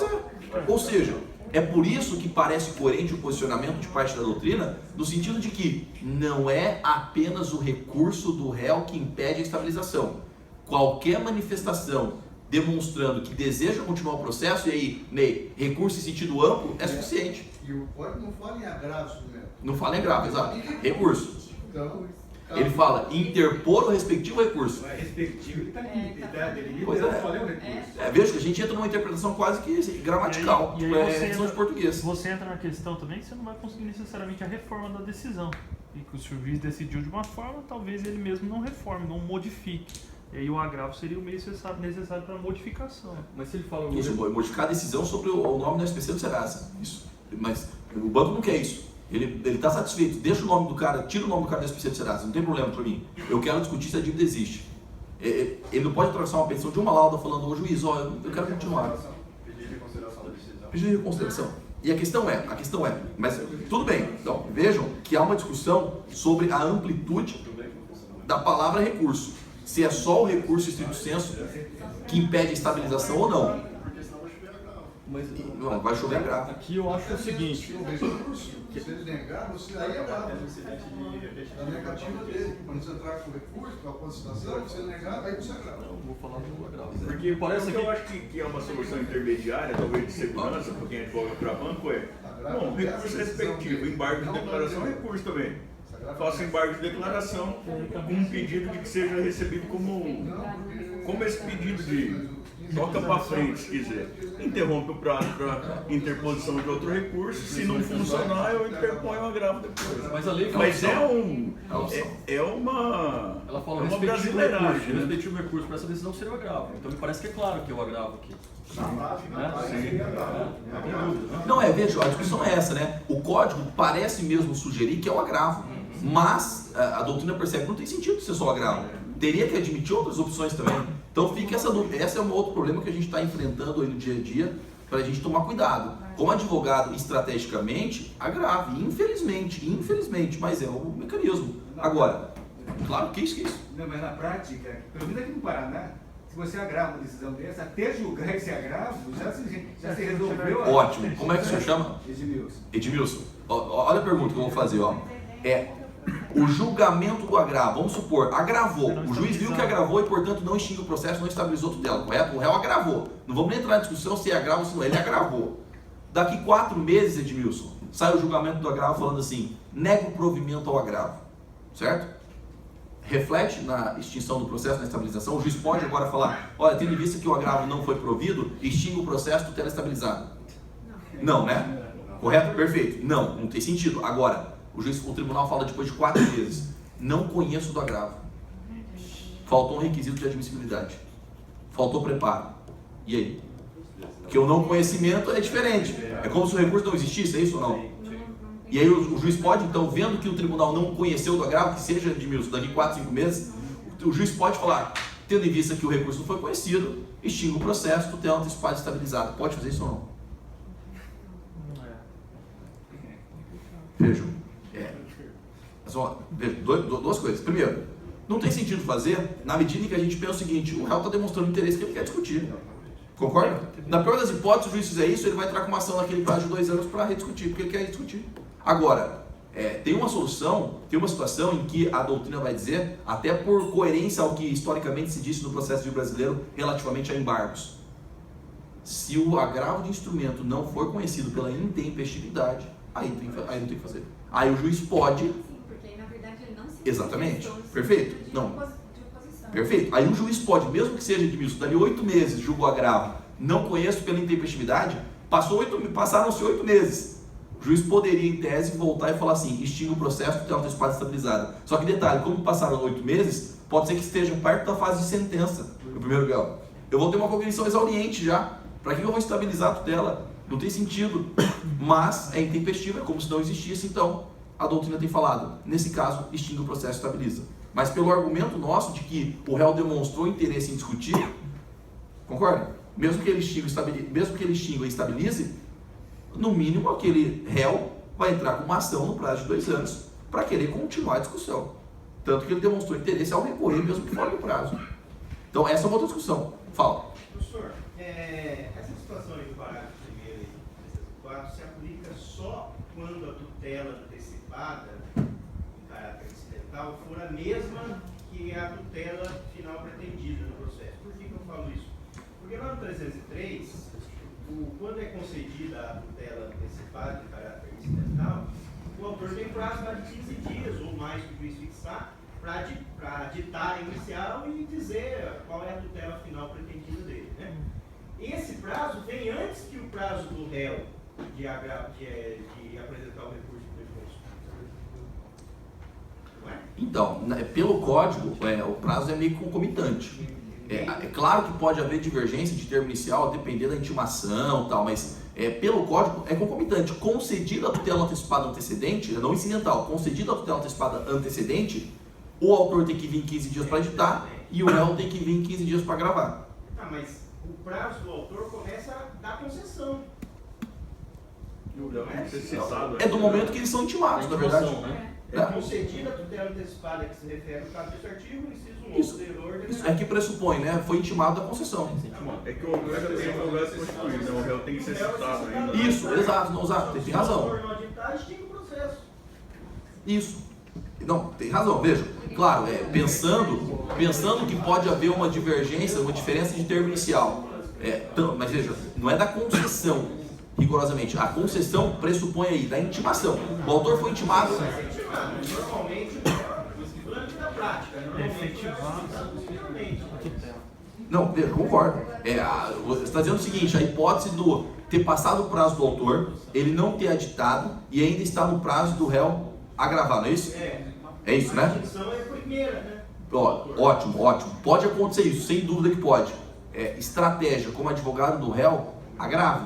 é. Ou seja, é por isso que parece coerente o posicionamento de parte da doutrina, no sentido de que não é apenas o recurso do réu que impede a estabilização. Qualquer manifestação demonstrando que deseja continuar o processo, e aí, Ney, recurso em sentido amplo é suficiente. E o código não fala em agravos do método. Não fala em agravo, exato. Recurso. Então, Ele fala interpor o respectivo recurso. Não é respectivo, ele está delimitado. Pois é. Eu falei o recurso. Veja que a gente entra numa interpretação quase que gramatical, E aí você questão de português. Você entra na questão também que você não vai conseguir necessariamente a reforma da decisão. E que o juiz decidiu de uma forma, talvez ele mesmo não reforme, não modifique. E aí o agravo seria o meio necessário para modificação. Mas se ele fala Isso, modificar a decisão sobre o nome da SPC do Serasa. Isso. Mas o banco não quer isso. Ele está satisfeito. Deixa o nome do cara, tira o nome do cara da SPC do Serasa. Não tem problema para mim. Eu quero discutir se a dívida existe. Ele não pode atravessar uma petição de uma lauda falando, ô juiz, ó, eu quero continuar. Pedir reconsideração da decisão. Pedir reconsideração. E a questão é, mas tudo bem. Então, vejam que há uma discussão sobre a amplitude da palavra recurso. Se é só o recurso estrito sensu que impede a estabilização ou não. Porque senão vai chover agravo. Mas Não, vai chover agravo. aqui eu acho o seguinte, se ele negar, você aí agrava. A negativa dele. Quando você entrar com recurso, com a concitação, se ele negar, aí você agrava. eu vou falar do agravo. Porque Parece eu que acho que é uma solução intermediária, talvez de segurança, para quem advoga para banco, bom, recurso respectivo, embargo de declaração é recurso também. Faça embargo de declaração com um pedido de que seja recebido como esse pedido de toca para frente, se quiser. Interrompe o prazo para interposição de outro recurso, se não funcionar, eu interponho o agravo depois. Mas a lei Mas é uma ela fala uma respectivo brasileiragem, recurso, né? respectivo recurso para essa decisão seria o agravo. Então me parece que é claro que é o agravo aqui. Não veja, a discussão é essa, né? O código parece mesmo sugerir que é o agravo, mas a doutrina percebe que não tem sentido ser só o agravo. Teria que admitir outras opções também. Então fica essa dúvida. Esse é um outro problema que a gente está enfrentando aí no dia a dia, para a gente tomar cuidado. Como advogado, estrategicamente, agrave. Infelizmente, mas é o mecanismo. Agora, claro que isso. Não, mas na prática, pelo menos aqui no Paraná, se você agrava uma decisão dessa, até julgar esse agravo, já se resolveu. Ótimo. Como é que o senhor chama? Edmilson. Edmilson, olha a pergunta que eu vou fazer, ó. O julgamento do agravo, vamos supor, agravou. O juiz viu que agravou e, portanto, não extingue o processo, não estabilizou tutela, correto? O réu agravou. Não vamos nem entrar na discussão se é agravo ou se não é. Ele agravou. Daqui 4 meses, Edmilson, sai o julgamento do agravo falando assim, nega o provimento ao agravo. Certo? Reflete na extinção do processo, na estabilização. O juiz pode agora falar, olha, tendo em vista que o agravo não foi provido, extingue o processo, tutela estabilizada. Não, né? Correto? Perfeito. Não tem sentido. Agora, o tribunal fala depois de 4 meses, não conheço do agravo. Faltou um requisito de admissibilidade. Faltou preparo. E aí? Porque o não conhecimento é diferente. É como se o recurso não existisse, é isso ou não? E aí o juiz pode, então, vendo que o tribunal não conheceu do agravo, que seja, Edmilson, daqui 4, 5 meses, o juiz pode falar, tendo em vista que o recurso não foi conhecido, extingue o processo, tutela antecipada estabilizada. Pode fazer isso ou não? Vejam. Veja, duas coisas. Primeiro, não tem sentido fazer na medida em que a gente pensa o seguinte, o réu está demonstrando interesse que ele quer discutir. Concorda? Na pior das hipóteses, o juiz fizer isso, ele vai entrar com uma ação naquele prazo de 2 anos para rediscutir, porque ele quer discutir. Agora, tem uma solução, tem uma situação em que a doutrina vai dizer, até por coerência ao que historicamente se disse no processo civil brasileiro relativamente a embargos. Se o agravo de instrumento não for conhecido pela intempestividade, aí não tem que fazer. Aí o juiz pode... Sim, porque na verdade ele não se... Exatamente. Perfeito. De oposição. Perfeito. Aí o juiz pode, mesmo que seja, Edmilson, dali 8 meses, julgo o agravo, não conheço pela intempestividade, passaram-se 8 meses. O juiz poderia, em tese, voltar e falar assim, extingue o processo, tutela antecipada estabilizada. Só que detalhe, como passaram 8 meses, pode ser que esteja perto da fase de sentença, no primeiro grau. Eu vou ter uma cognição exauriente já. Para que eu vou estabilizar a tutela? Não tem sentido. Mas é intempestivo, é como se não existisse, então a doutrina tem falado, nesse caso, extingue o processo e estabiliza. Mas pelo argumento nosso de que o réu demonstrou interesse em discutir, concorda? Mesmo que ele extinga e estabilize, no mínimo aquele réu vai entrar com uma ação no prazo de 2 anos para querer continuar a discussão. Tanto que ele demonstrou interesse ao recorrer mesmo que fora do prazo. Então essa é uma outra discussão. Fala. Professor, essa situação aí do parágrafo 1º e 4 se aplica só quando a tutela antecipada, em caráter incidental, for a mesma que a tutela final pretendida no processo. Por que eu falo isso? Porque lá no 303, quando é concedida a tutela antecipada em caráter incidental, o autor tem prazo de 15 dias ou mais que o juiz fixar para ditar a inicial e dizer qual é a tutela final pretendida dele. Né? Esse prazo vem antes que o prazo do réu de apresentar o recurso de defesa. Não é? Então, pelo código, o prazo é meio concomitante. É claro que pode haver divergência de termo inicial, depender da intimação e tal, mas pelo código é concomitante. Concedida a tutela antecipada antecedente, não incidental, concedida a tutela antecipada antecedente, o autor tem que vir em 15 dias para editar e o réu tem que vir em 15 dias para gravar. Ah, mas o prazo do autor começa da concessão. E o réu tem que ser cessado. É do momento que eles são intimados, na verdade. É concedida a tutela antecipada que se refere ao caso desse artigo, inciso 1. Isso é que pressupõe, né? Foi intimado da concessão. É que o réu tem advogado constituído, né? O réu tem que ser citado ainda. Isso, exato, não, exato, tem razão. Se o autor não aditar, extingue o processo. Isso. Não, tem razão, veja. Claro, pensando que pode haver uma divergência, uma diferença de termo inicial. Mas veja, não é da concessão, rigorosamente. A concessão pressupõe aí da intimação. O autor foi intimado. Normalmente, durante a prática, Não, veja, concordo. Você está dizendo o seguinte, a hipótese do ter passado o prazo do autor, ele não ter aditado e ainda está no prazo do réu agravar, não é isso? É isso, né? A admissão é a primeira, né? Ótimo, ótimo. Pode acontecer isso, sem dúvida que pode. Estratégia como advogado do réu, agrave.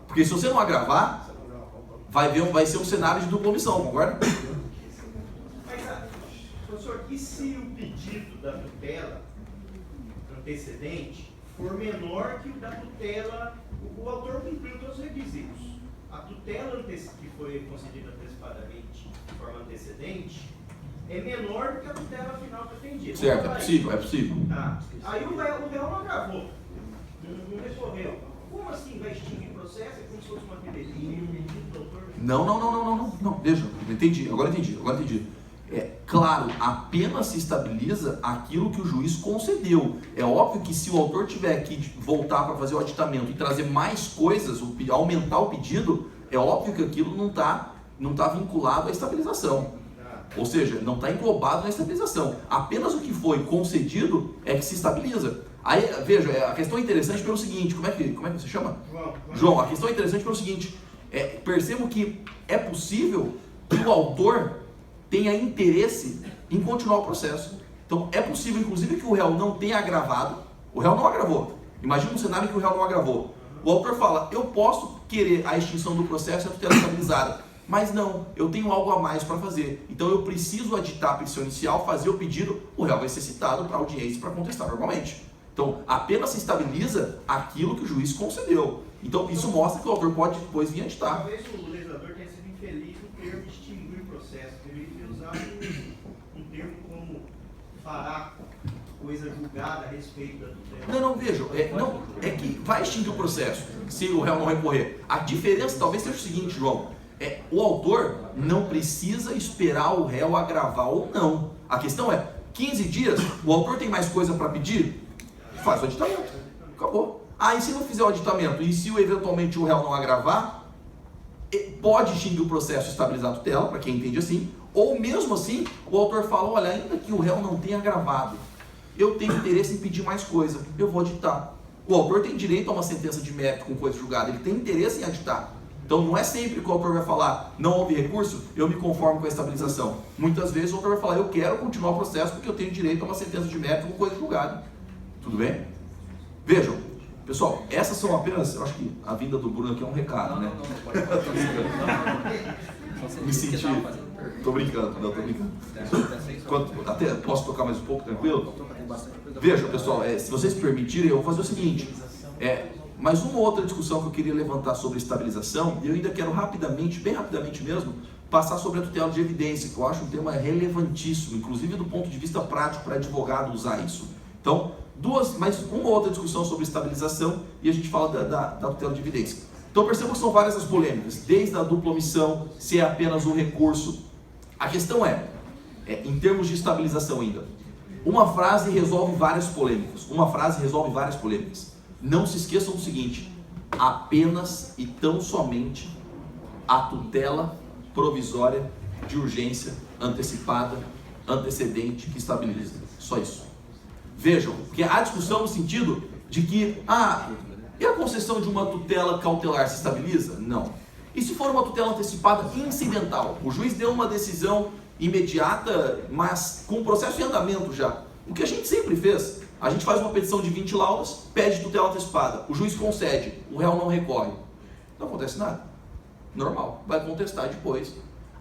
Porque se você não agravar, vai ser um cenário de dupla omissão, concorda? Mas, professor, e se o pedido da tutela antecedente for menor que o da tutela, o autor cumpriu todos os requisitos. A tutela que foi concedida antecipadamente de forma antecedente é menor do que a tutela final pretendida. Certo, é possível. Tá. Aí o réu não agravou, não recorreu. Como assim vai extinguir o processo? É como se fosse uma rebelia, o pedido do autor... Não, veja, agora entendi. Claro, apenas se estabiliza aquilo que o juiz concedeu. É óbvio que se o autor tiver que voltar para fazer o aditamento e trazer mais coisas, aumentar o pedido, é óbvio que aquilo não tá vinculado à estabilização. Ou seja, não está englobado na estabilização. Apenas o que foi concedido é que se estabiliza. Aí, veja, a questão é interessante pelo seguinte, como é que você chama? João, a questão é interessante pelo seguinte, percebo que é possível que o autor tenha interesse em continuar o processo. Então, é possível, inclusive, que o réu não tenha agravado, o réu não agravou. Imagina um cenário que o réu não agravou. O autor fala, eu posso querer a extinção do processo e a tutela estabilizada, mas não, eu tenho algo a mais para fazer. Então, eu preciso aditar a petição inicial, fazer o pedido, o réu vai ser citado para audiência para contestar normalmente. Então, apenas se estabiliza aquilo que o juiz concedeu. Então, isso mostra que o autor pode depois vir aditar. Talvez o legislador tenha sido infeliz no termo extinguir o processo. Deveria ter usado um termo como fará coisa julgada a respeito da tutela. Não, veja, é que vai extinguir o processo se o réu não recorrer. A diferença talvez seja o seguinte, João, o autor não precisa esperar o réu agravar ou não. A questão é, 15 dias, o autor tem mais coisa para pedir? Faz o aditamento. Acabou. E se não fizer o aditamento, e se eventualmente o réu não agravar, pode extinguir o processo e estabilizar a tutela, para quem entende assim, ou mesmo assim, o autor fala, olha, ainda que o réu não tenha agravado, eu tenho interesse em pedir mais coisa, eu vou aditar. O autor tem direito a uma sentença de mérito com coisa julgada, ele tem interesse em aditar. Então não é sempre que o autor vai falar, não houve recurso, eu me conformo com a estabilização. Muitas vezes o autor vai falar, eu quero continuar o processo porque eu tenho direito a uma sentença de mérito com coisa julgada. Tudo bem? Vejam, Pessoal, essas são apenas, eu acho que a vinda do Bruno aqui é um recado, né? Não, pode Me senti. Tô brincando, não, tô brincando. Até posso tocar mais um pouco, tranquilo? Veja, pessoal, se vocês permitirem, eu vou fazer o seguinte. Mais uma outra discussão que eu queria levantar sobre estabilização, e eu ainda quero rapidamente, bem rapidamente mesmo, passar sobre a tutela de evidência, que eu acho um tema relevantíssimo, inclusive do ponto de vista prático para advogado usar isso. Então, mais uma outra discussão sobre estabilização e a gente fala da tutela de evidência. Então percebam que são várias as polêmicas, desde a dupla omissão, se é apenas um recurso. A questão em termos de estabilização ainda, uma frase resolve várias polêmicas. Não se esqueçam do seguinte: apenas e tão somente a tutela provisória de urgência antecipada, antecedente que estabiliza. Só isso. Vejam, porque há discussão no sentido de que, e a concessão de uma tutela cautelar se estabiliza? Não. E se for uma tutela antecipada incidental? O juiz deu uma decisão imediata, mas com o processo em andamento já. O que a gente sempre fez, a gente faz uma petição de 20 laudas, pede tutela antecipada, o juiz concede, o réu não recorre. Não acontece nada. Normal, vai contestar depois.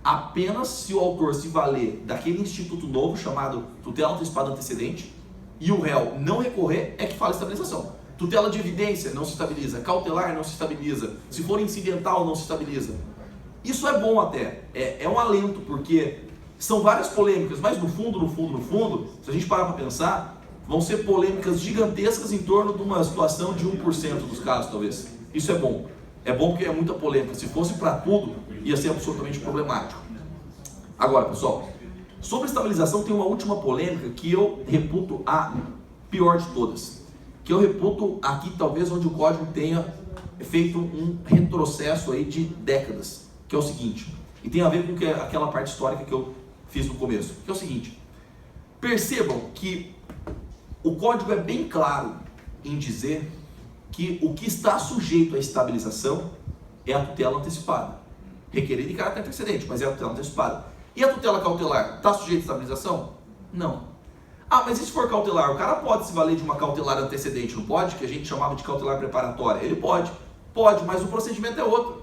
Apenas se o autor se valer daquele instituto novo chamado tutela antecipada antecedente e o réu não recorrer, é que fala estabilização. Tutela de evidência não se estabiliza, cautelar não se estabiliza, se for incidental não se estabiliza. Isso é bom até, é um alento, porque são várias polêmicas, mas no fundo, se a gente parar para pensar, vão ser polêmicas gigantescas em torno de uma situação de 1% dos casos, talvez. Isso é bom. É bom porque é muita polêmica. Se fosse para tudo, ia ser absolutamente problemático. Agora, pessoal, sobre estabilização tem uma última polêmica que eu reputo a pior de todas. Que eu reputo aqui, talvez, onde o código tenha feito um retrocesso aí de décadas. Que é o seguinte, e tem a ver com aquela parte histórica que eu fiz no começo. Que é o seguinte, percebam que o código é bem claro em dizer que o que está sujeito à estabilização é a tutela antecipada. Requerida em caráter antecedente, mas é a tutela antecipada. E a tutela cautelar está sujeita à estabilização? Não. Mas e se for cautelar? O cara pode se valer de uma cautelar antecedente, não pode? Que a gente chamava de cautelar preparatória. Ele pode, mas o procedimento é outro.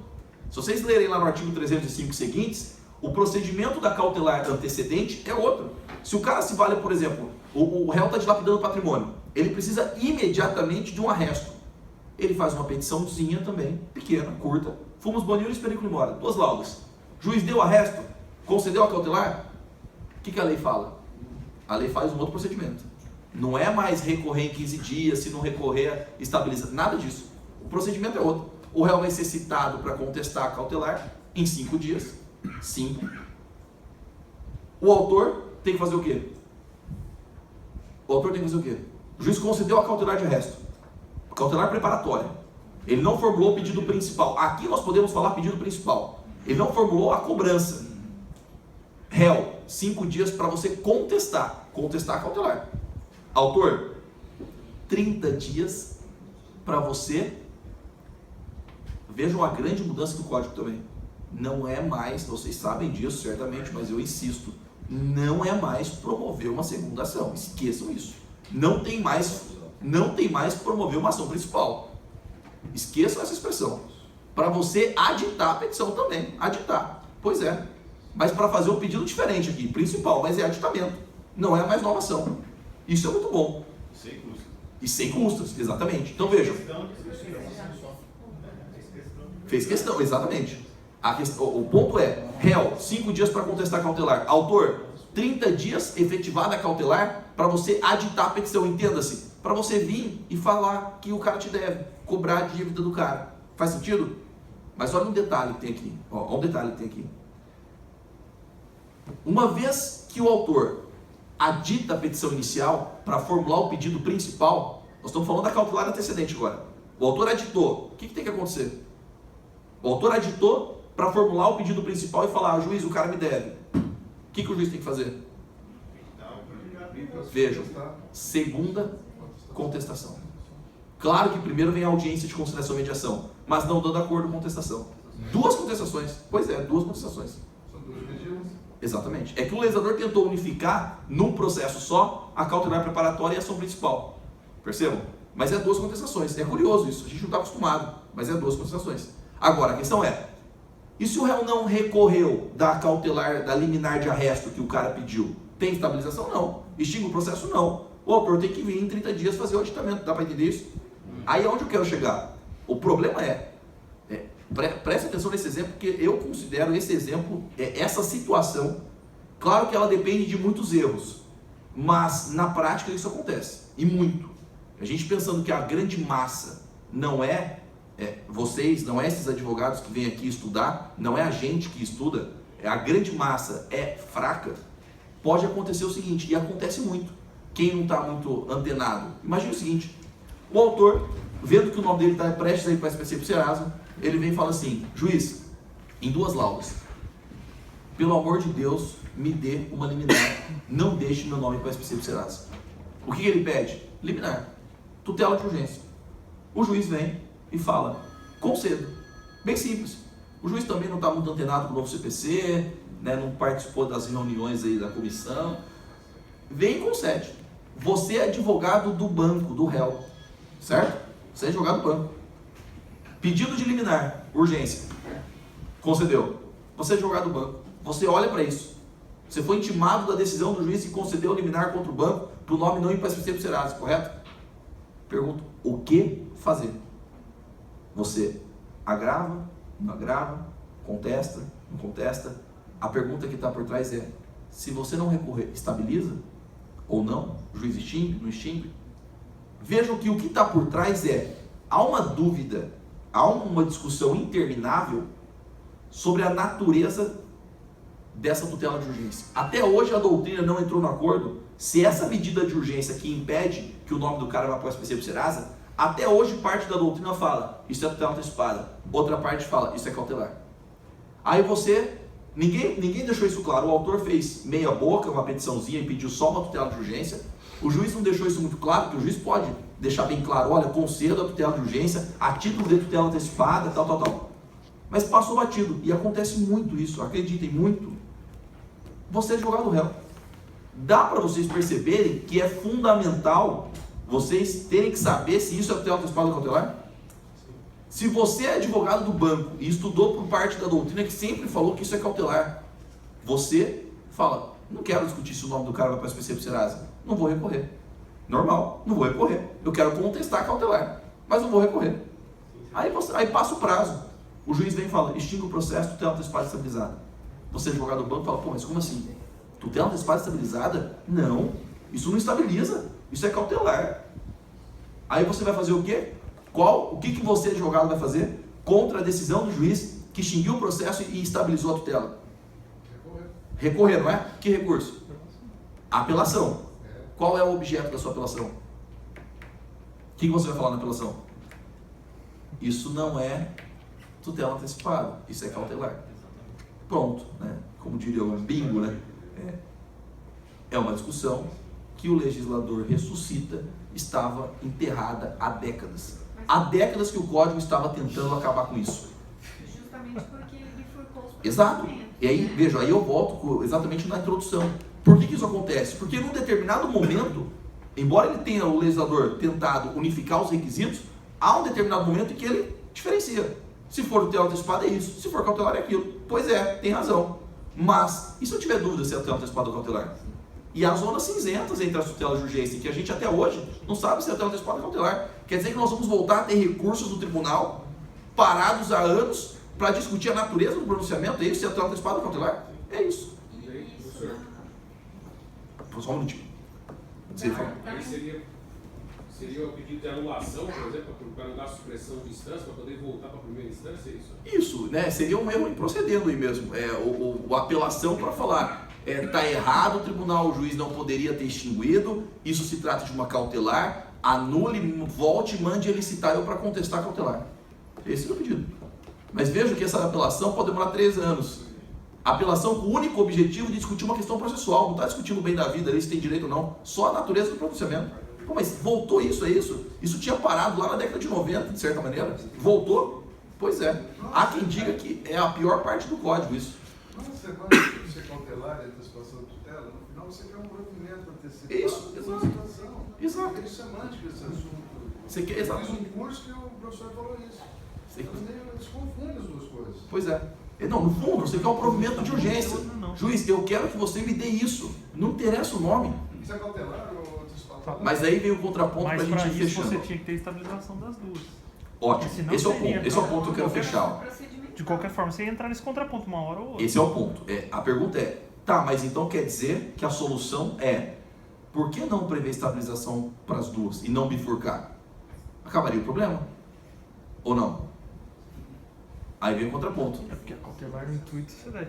Se vocês lerem lá no artigo 305 seguintes, o procedimento da cautelar antecedente é outro. Se o cara se vale, por exemplo, o réu está dilapidando patrimônio, ele precisa imediatamente de um arresto. Ele faz uma petiçãozinha também, pequena, curta, fumus boniuris periculum mora, 2 laudas. Juiz deu arresto, concedeu a cautelar, o que a lei fala? A lei faz um outro procedimento. Não é mais recorrer em 15 dias, se não recorrer, estabiliza, nada disso. O procedimento é outro. O réu vai ser citado para contestar a cautelar em 5 dias. 5. O autor tem que fazer o quê? O juiz concedeu a cautelar de arresto. Cautelar preparatória. Ele não formulou o pedido principal. Aqui nós podemos falar pedido principal. Ele não formulou a cobrança. Réu, 5 dias para você contestar a cautelar. Autor, 30 dias para você. Vejam a grande mudança do código também. Não é mais, vocês sabem disso certamente, mas eu insisto, não é mais promover uma segunda ação. Esqueçam isso. Não tem mais promover uma ação principal. Esqueçam essa expressão. Para você aditar a petição também. Aditar. Pois é. Mas para fazer um pedido diferente aqui. Principal, mas é aditamento. Não é mais nova ação. Isso é muito bom. Sem custos. E sem custos, exatamente. Então vejam. Fez questão, exatamente. O ponto é, réu, 5 dias para contestar a cautelar. Autor, 30 dias efetivada a cautelar para você aditar a petição. Entenda-se. Para você vir e falar que o cara te deve, cobrar a dívida do cara. Faz sentido? Mas olha um detalhe que tem aqui. Olha um detalhe que tem aqui. Uma vez que o autor adita a petição inicial para formular o pedido principal, nós estamos falando da cautelar antecedente agora. O autor aditou. O que tem que acontecer? O autor aditou para formular o pedido principal e falar, juiz, o cara me deve. O que o juiz tem que fazer? Vejam, segunda contestação. Claro que primeiro vem a audiência de conciliação e mediação, mas não dando acordo com contestação. 2 contestações. Pois é, 2 contestações. São 2 medidas. Exatamente. É que o legislador tentou unificar num processo só a cautelar preparatória e a ação principal. Percebam? Mas é 2 contestações. É curioso isso, a gente não está acostumado, mas é 2 contestações. Agora, a questão é, e se o réu não recorreu da cautelar, da liminar de arresto que o cara pediu? Tem estabilização? Não. Extingue o processo? Não. O autor tem que vir em 30 dias fazer o aditamento. Dá para entender isso? Aí é onde eu quero chegar. O problema preste atenção nesse exemplo, porque eu considero esse exemplo, essa situação, claro que ela depende de muitos erros, mas na prática isso acontece, e muito. A gente pensando que a grande massa não é vocês, não é esses advogados que vêm aqui estudar, não é a gente que estuda, a grande massa é fraca, pode acontecer o seguinte, e acontece muito, quem não está muito antenado. Imagina o seguinte, o autor, vendo que o nome dele está prestes a ir para a SPC para o Serasa, ele vem e fala assim, juiz, em 2 laudas, pelo amor de Deus, me dê uma liminar, não deixe meu nome para a SPC para o Serasa. O que ele pede? Liminar, tutela de urgência. O juiz vem e fala, concedo. Bem simples. O juiz também não está muito antenado com o novo CPC, né, não participou das reuniões aí da comissão. Vem e concede. Você é advogado do banco, do réu, certo? Você é advogado do banco. Pedido de liminar, urgência. Concedeu. Você é advogado do banco. Você olha para isso. Você foi intimado da decisão do juiz e concedeu liminar contra o banco para o nome não ir para a SPC do Serasa, correto? Pergunto, o que fazer? Você agrava, não agrava, contesta, não contesta? A pergunta que está por trás é, se você não recorrer, estabiliza ou não? O juiz extingue, não extingue? Vejam que o que está por trás há uma dúvida, há uma discussão interminável sobre a natureza dessa tutela de urgência. Até hoje a doutrina não entrou no acordo se essa medida de urgência que impede que o nome do cara vá para o SPC do Serasa, até hoje parte da doutrina fala, isso é tutela antecipada, outra parte fala, isso é cautelar. Aí ninguém deixou isso claro, o autor fez meia boca, uma petiçãozinha e pediu só uma tutela de urgência, o juiz não deixou isso muito claro, porque o juiz pode deixar bem claro, olha, concedo a tutela de urgência, a título de tutela antecipada, tal. Mas passou batido, e acontece muito isso, acreditem, muito. Você é advogado do réu. Dá para vocês perceberem que é fundamental vocês terem que saber se isso é tutela antecipada ou cautelar? Se você é advogado do banco e estudou por parte da doutrina que sempre falou que isso é cautelar, você fala, não quero discutir se o nome do cara vai para a SPC do Serasa, não vou recorrer. Normal, não vou recorrer. Eu quero contestar cautelar, mas não vou recorrer. Aí passa o prazo. O juiz vem e fala, extingue o processo, tutela antecipada estabilizada. Você é advogado do banco fala, pô, mas como assim? Tutela antecipada estabilizada? Não, isso não estabiliza, isso é cautelar. Aí você vai fazer o quê? O que você, advogado, vai fazer contra a decisão do juiz que extinguiu o processo e estabilizou a tutela? Recorrer, não é? Que recurso? Apelação. Qual é o objeto da sua apelação? O que você vai falar na apelação? Isso não é tutela antecipada, isso é cautelar. Pronto, né? Como diria o bingo, né? É uma discussão que o legislador ressuscita, estava enterrada há décadas. Há décadas que o código estava tentando acabar com isso. Justamente porque ele bifurcou os procedimentos. Exato. E aí, veja, aí eu volto exatamente na introdução. Por que isso acontece? Porque num determinado momento, embora ele tenha, o legislador, tentado unificar os requisitos, há um determinado momento em que ele diferencia. Se for tutela antecipada é isso, se for cautelar é aquilo. Pois é, tem razão. Mas, e se eu tiver dúvida se é tutela antecipada ou cautelar? E há zonas cinzentas entre as tutelas de urgência, que a gente até hoje não sabe se é tutela antecipada ou cautelar. Quer dizer que nós vamos voltar a ter recursos do tribunal, parados há anos, para discutir a natureza do pronunciamento, é isso? Se é tutela antecipada ou cautelar? É isso. Só um minutinho. Aí seria o pedido de anulação, por exemplo, para não dar supressão de instância, para poder voltar para a primeira instância, é isso? Isso, né? Seria um erro procedendo aí mesmo. A apelação para falar, está errado, o tribunal, o juiz não poderia ter extinguido, isso se trata de uma cautelar, anule, volte e mande ele citar eu para contestar a cautelar. Esse é o pedido. Mas veja que essa apelação pode demorar 3 anos. A apelação com o único objetivo de discutir uma questão processual, não está discutindo o bem da vida ali, se tem direito ou não, só a natureza do pronunciamento. Pô, mas voltou isso, é isso? Isso tinha parado lá na década de 90, de certa maneira. Voltou? Pois é. Há quem diga que é a pior parte do código isso. Quando você cautelar a antecipação de tutela, no final você quer um provimento antecipado. Isso, exato. Exato. É semântica esse assunto. Você quer, Eu exato. fiz um curso que o professor falou isso. Eles confundem as duas coisas. Pois é. Não, no fundo, você quer um provimento de urgência. Juiz, eu quero que você me dê isso. Não interessa o nome. Isso é cautelar ou antecipatório? Mas aí vem o contraponto para a Mas gente para ir isso fechando. você tinha que ter estabilização das duas. Ótimo. Senão Esse é o seria, ponto. Esse é o ponto que eu quero fechar. De qualquer forma, você ia entrar nesse contraponto uma hora ou outra. Esse é o ponto. A pergunta é, tá, mas então quer dizer que a solução é, por que não prever estabilização para as duas e não bifurcar? Acabaria o problema? Ou não? Aí vem o contraponto. É porque a cautelar no intuito você vai.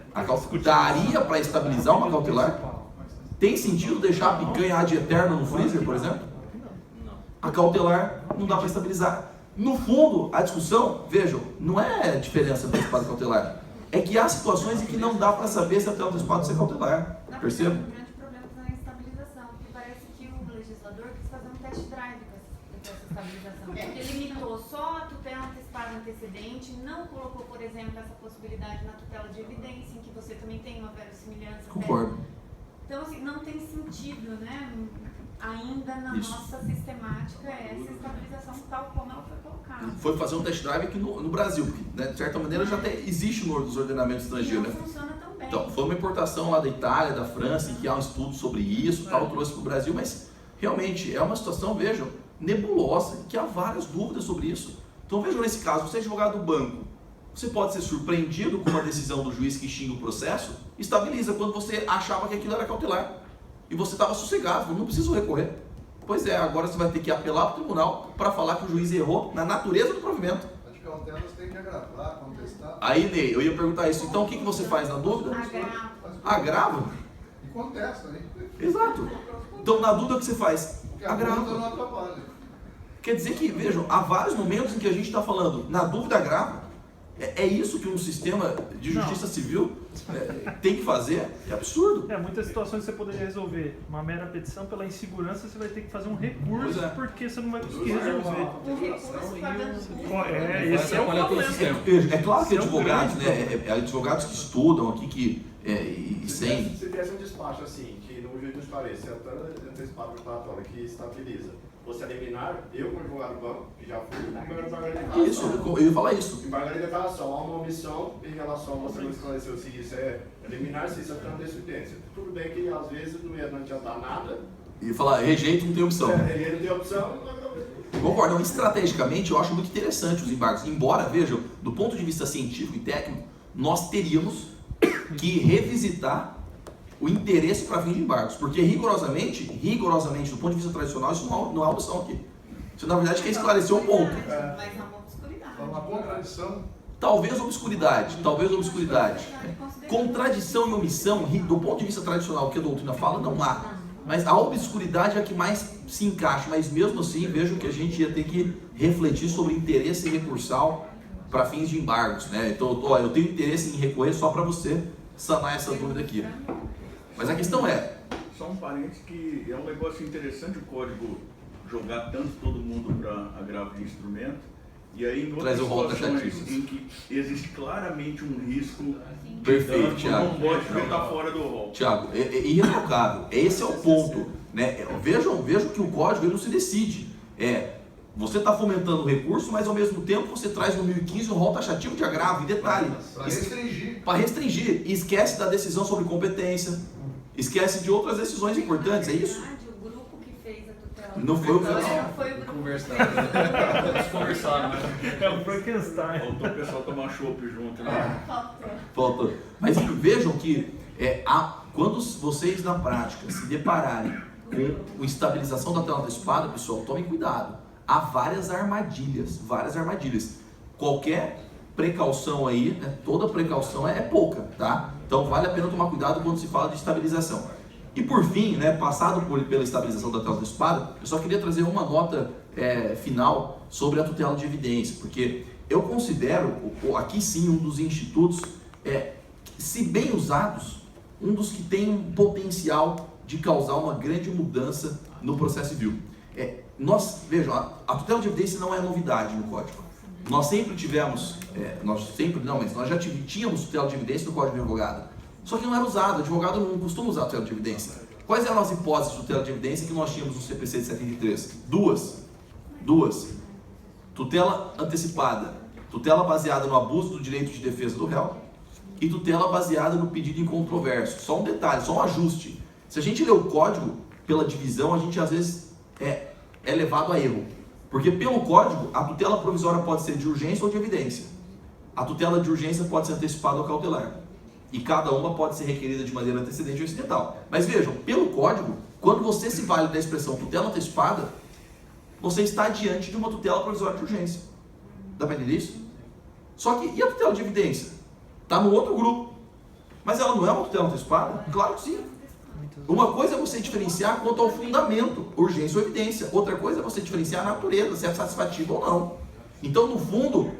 Daria para estabilizar uma cautelar? Tem sentido deixar a picanha ad eterno no freezer, por exemplo? A cautelar não dá para estabilizar. No fundo, a discussão, vejam, não é a diferença antecipada e cautelar. É que há situações em que não dá para saber se a tutela antecipada ou se é cautelar. Perceba? O grande problema está na estabilização, porque parece que o legislador quis fazer um test drive com essa estabilização. Porque ele limitou só a tutela antecipada antecedente, não colocou, por exemplo, essa possibilidade na tutela de evidência, em que você também tem uma verossimilhança. Concordo. Então, assim, não tem sentido, né? Ainda na Isso. nossa sistemática essa estabilização tal como ela foi colocada. Foi fazer um test drive aqui no Brasil, porque, né, de certa maneira já até existe nos ordenamentos estrangeiros, né? Funciona tão bem. Então, foi uma importação lá da Itália, da França, em que há um estudo sobre isso, tal, trouxe para o Brasil, mas realmente é uma situação, vejam, nebulosa, que há várias dúvidas sobre isso. Então vejam nesse caso, você é advogado do banco, você pode ser surpreendido com uma decisão do juiz que extingue o processo, estabiliza quando você achava que aquilo era cautelar. E você estava sossegado, não preciso recorrer. Pois é, agora você vai ter que apelar para o tribunal para falar que o juiz errou na natureza do provimento. As cautelas tem que agravar, contestar. Aí, Ney, eu ia perguntar isso. Então, o que você faz na dúvida? Agrava. E contesta, hein? Exato. Então, na dúvida, o que você faz? Porque a conta não Agrava. atrapalha. Quer dizer que, vejam, há vários momentos em que a gente está falando, na dúvida, agrava. É isso que um sistema de justiça civil tem que fazer? É absurdo. Muitas situações você poderia resolver uma mera petição, pela insegurança você vai ter que fazer um recurso, porque você não vai conseguir resolver. O recurso pagando Esse é o problema. É claro que advogados, né, advogados que estudam aqui, e sem... Se tivesse um despacho assim, que no juiz nos pareça, se a tutela antecipada preparatória que estabiliza, você eliminar, eu como advogado do banco, que já fui, embargar de declaração. Isso, eu ia falar isso. Embargar de declaração, há uma omissão em relação a você não esclareceu se isso é eliminar, se isso é clandestinência. Tudo bem que às vezes não ia adiantar nada. E falar, rejeito, não tem opção. Ele não tem opção, Concordo. Não, estrategicamente, eu acho muito interessante os embargos. Embora, vejam, do ponto de vista científico e técnico, nós teríamos que revisitar o interesse para fim de embargos. Porque rigorosamente, do ponto de vista tradicional, isso não é opção aqui. Isso, na verdade, quer esclarecer um ponto. Mas não uma obscuridade. Uma contradição. Talvez obscuridade. Contradição e omissão, do ponto de vista tradicional, que a doutrina fala, não há. Mas a obscuridade é a que mais se encaixa. Mas mesmo assim, vejo que a gente ia ter que refletir sobre interesse recursal para fins de embargos, né? Então, eu tenho interesse em recorrer só para você sanar essa dúvida aqui. Mas a questão é... Só um parênteses que é um negócio interessante o código jogar tanto todo mundo para agravo de instrumento, e aí em outras situações em que existe claramente um risco, Perfeito, Thiago. não pode ficar fora do rol. Thiago, é irretocável. Esse é o ponto, né? Vejam que o código ele não se decide. Você está fomentando o recurso, mas ao mesmo tempo você traz no 1015 um rol taxativo de agravo. E detalhe, para restringir. E esquece da decisão sobre competência, esquece de outras decisões importantes, é isso? O grupo que fez a tutela. Não foi o grupo. Foi o grupo. Conversaram, né? É o Frankenstein. Faltou o pessoal tomar chopp junto, né? Faltou. Mas vejam que quando vocês na prática se depararem com a estabilização da tela antecipada, pessoal, tomem cuidado. Há várias armadilhas. Qualquer precaução aí, né, toda precaução é pouca, tá? Então vale a pena tomar cuidado quando se fala de estabilização. E por fim, né, passado pela estabilização da tela antecipada, eu só queria trazer uma nota final sobre a tutela de evidência, porque eu considero, aqui sim, um dos institutos, se bem usados, um dos que tem um potencial de causar uma grande mudança no processo civil. Vejam, a tutela de evidência não é novidade no Código. Nós sempre tivemos, mas nós já tínhamos tutela de evidência no Código de Advogado. Só que não era usado, o advogado não costuma usar tutela de evidência. Quais eram as hipóteses de tutela de evidência que nós tínhamos no CPC de 73? 2. Duas, tutela antecipada, tutela baseada no abuso do direito de defesa do réu e tutela baseada no pedido incontroverso. Só um detalhe, só um ajuste. Se a gente lê o código pela divisão, a gente às vezes é levado a erro. Porque pelo código, a tutela provisória pode ser de urgência ou de evidência. A tutela de urgência pode ser antecipada ou cautelar. E cada uma pode ser requerida de maneira antecedente ou incidental. Mas vejam, pelo código, quando você se vale da expressão tutela antecipada, você está diante de uma tutela provisória de urgência. Dá para entender isso? Só que, e a tutela de evidência? Está no outro grupo. Mas ela não é uma tutela antecipada? Claro que sim. Uma coisa é você diferenciar quanto ao fundamento, urgência ou evidência. Outra coisa é você diferenciar a natureza, se é satisfativa ou não. Então, no fundo,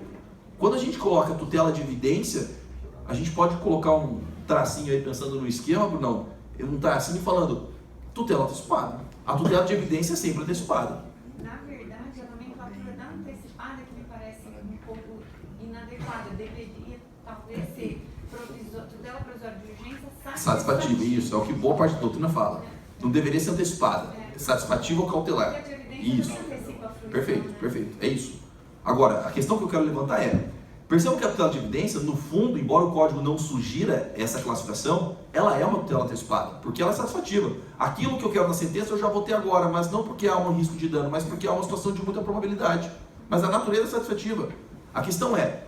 quando a gente coloca tutela de evidência, a gente pode colocar um tracinho aí pensando no esquema, Brunão, um tracinho falando tutela antecipada. A tutela de evidência é sempre antecipada. Na verdade, a nomenclatura da antecipada que me parece um pouco inadequada. Deveria, talvez, ser tutela provisória de urgência satisfativa. Isso, é o que boa parte da doutrina fala. Não deveria ser antecipada. Satisfativa ou cautelar. Isso. Perfeito, perfeito. É isso. Agora, a questão que eu quero levantar é, percebam que a tutela de evidência, no fundo, embora o código não sugira essa classificação, ela é uma tutela antecipada, porque ela é satisfativa. Aquilo que eu quero na sentença eu já vou ter agora, mas não porque há um risco de dano, mas porque há uma situação de muita probabilidade. Mas a natureza é satisfativa. A questão é,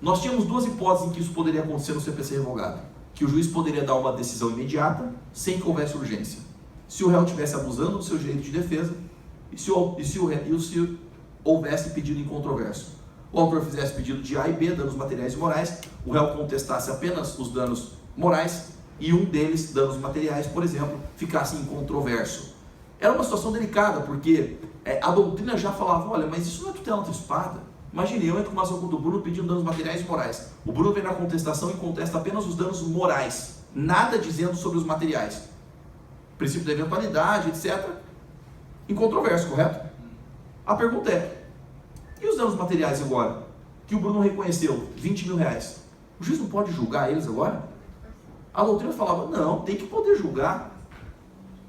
nós tínhamos duas hipóteses em que isso poderia acontecer no CPC revogado. Que o juiz poderia dar uma decisão imediata, sem que houvesse urgência. Se o réu estivesse abusando do seu direito de defesa, e se houvesse pedido incontroverso. O autor fizesse pedido de A e B, danos materiais e morais, o réu contestasse apenas os danos morais, e um deles, danos materiais, por exemplo, ficasse incontroverso. Era uma situação delicada, porque a doutrina já falava, olha, mas isso não é tutela antecipada. Imagine, eu entro com uma ação contra o Bruno pedindo danos materiais e morais. O Bruno vem na contestação e contesta apenas os danos morais, nada dizendo sobre os materiais. Princípio da eventualidade, etc. Incontroverso, correto? A pergunta é, e os danos materiais agora? Que o Bruno reconheceu, 20 mil reais. O juiz não pode julgar eles agora? A doutrina falava, não, tem que poder julgar.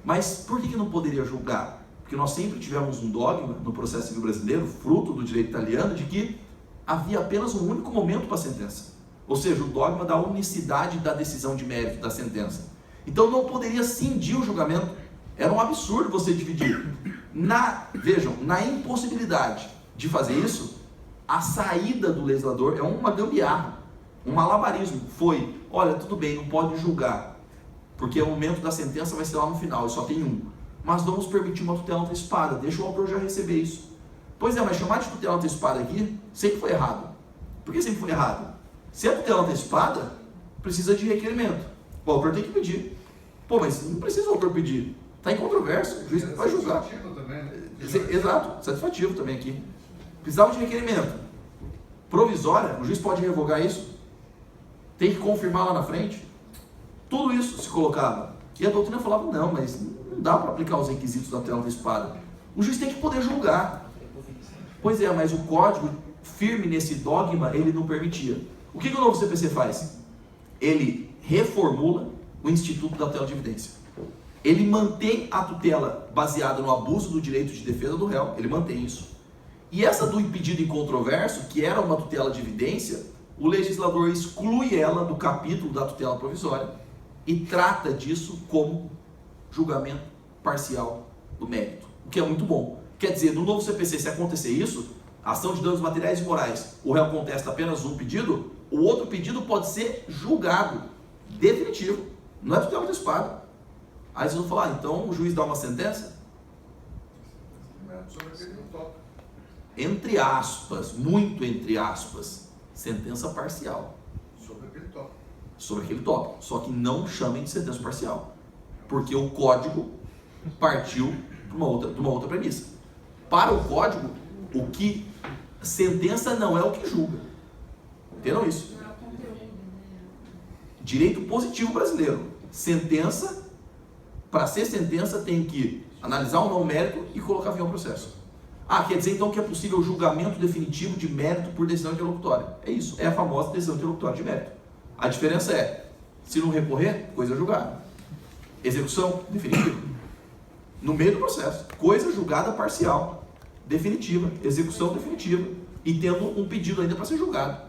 Mas por que não poderia julgar? Porque nós sempre tivemos um dogma no processo civil brasileiro, fruto do direito italiano, de que havia apenas um único momento para a sentença. Ou seja, o dogma da unicidade da decisão de mérito da sentença. Então não poderia cindir o julgamento. Era um absurdo você dividir. Vejam, na impossibilidade de fazer isso, a saída do legislador é uma gambiarra, um malabarismo. Foi, olha, tudo bem, não pode julgar, porque o momento da sentença vai ser lá no final, e só tem um. Mas vamos permitir uma tutela antecipada, deixa o autor já receber isso. Pois é, mas chamar de tutela antecipada aqui sempre foi errado. Por que sempre foi errado? Se é tutela antecipada, precisa de requerimento. O autor tem que pedir. Pô, mas não precisa o autor pedir. Está em controverso, o juiz vai julgar. Também, né? Exato, satisfativo também aqui. Precisava de requerimento. Provisória, o juiz pode revogar isso? Tem que confirmar lá na frente? Tudo isso se colocava. E a doutrina falava, não, mas não dá para aplicar os requisitos da tutela antecipada. O juiz tem que poder julgar. Pois é, mas o código, firme nesse dogma, ele não permitia. O que o novo CPC faz? Ele reformula o instituto da tutela de evidência. Ele mantém a tutela baseada no abuso do direito de defesa do réu, ele mantém isso. E essa do impedido incontroverso, que era uma tutela de evidência, o legislador exclui ela do capítulo da tutela provisória e trata disso como julgamento parcial do mérito, o que é muito bom. Quer dizer, no novo CPC, se acontecer isso, ação de danos materiais e morais, o réu contesta apenas um pedido, o outro pedido pode ser julgado, definitivo, não é tutela antecipada. Aí vocês vão falar, então o juiz dá uma sentença? Entre aspas, muito entre aspas, sentença parcial. Sobre aquele tópico. Sobre aquele tópico. Só que não chamem de sentença parcial. Porque o código partiu de uma outra premissa. Para o código, o que sentença não é o que julga. Entendam isso? Direito positivo brasileiro. Sentença, para ser sentença, tem que analisar ou não o mérito e colocar fim ao processo. Ah, quer dizer então que é possível julgamento definitivo de mérito por decisão interlocutória. É isso, é a famosa decisão interlocutória de mérito. A diferença é, se não recorrer, coisa julgada. Execução definitiva. No meio do processo, coisa julgada parcial. definitiva, execução definitiva, e tendo um pedido ainda para ser julgado.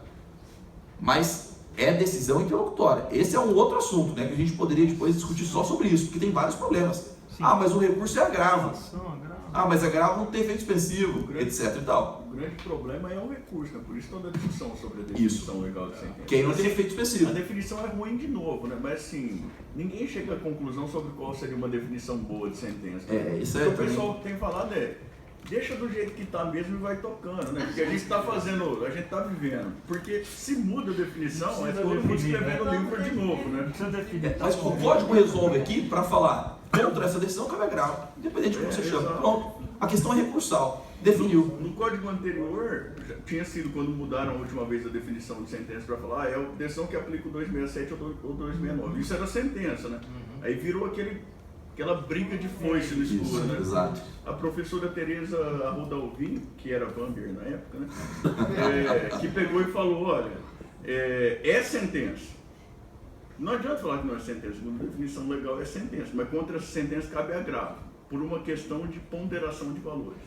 Mas é decisão interlocutória. Esse é um outro assunto, né, que a gente poderia depois discutir só sobre isso, porque tem vários problemas. Sim. Ah, mas o recurso é agravo. Agravo. Ah, mas agravo não tem efeito suspensivo, etc e tal. O grande problema é o recurso, né? Por isso toda a discussão sobre a definição legal de sentença. Que aí não tem efeito suspensivo. A definição é ruim de novo, né? Mas assim, ninguém chega à conclusão sobre qual seria uma definição boa de sentença. Isso O é que o também. pessoal tem falado deixa do jeito que está mesmo e vai tocando, né? Porque a gente está fazendo, a gente está vivendo. Porque se muda a definição, é todo mundo escrevendo o livro de novo, né? Precisa definir. Mas o código resolve aqui para falar contra essa decisão cabe agravo, independente de como você chama. Pronto. A questão é recursal. Definiu. No código anterior, já tinha sido quando mudaram a última vez a definição de sentença para falar, é a decisão que aplica o 267 ou 269. Isso era sentença, né? Aí virou aquela briga de foice no escuro, Isso, né? exato. A professora Tereza Arruda Alvim, que era Bamber na época, né? Que pegou e falou, olha, é sentença. Não adianta falar que não é sentença, a definição legal é sentença, mas contra essa sentença cabe agravo, por uma questão de ponderação de valores.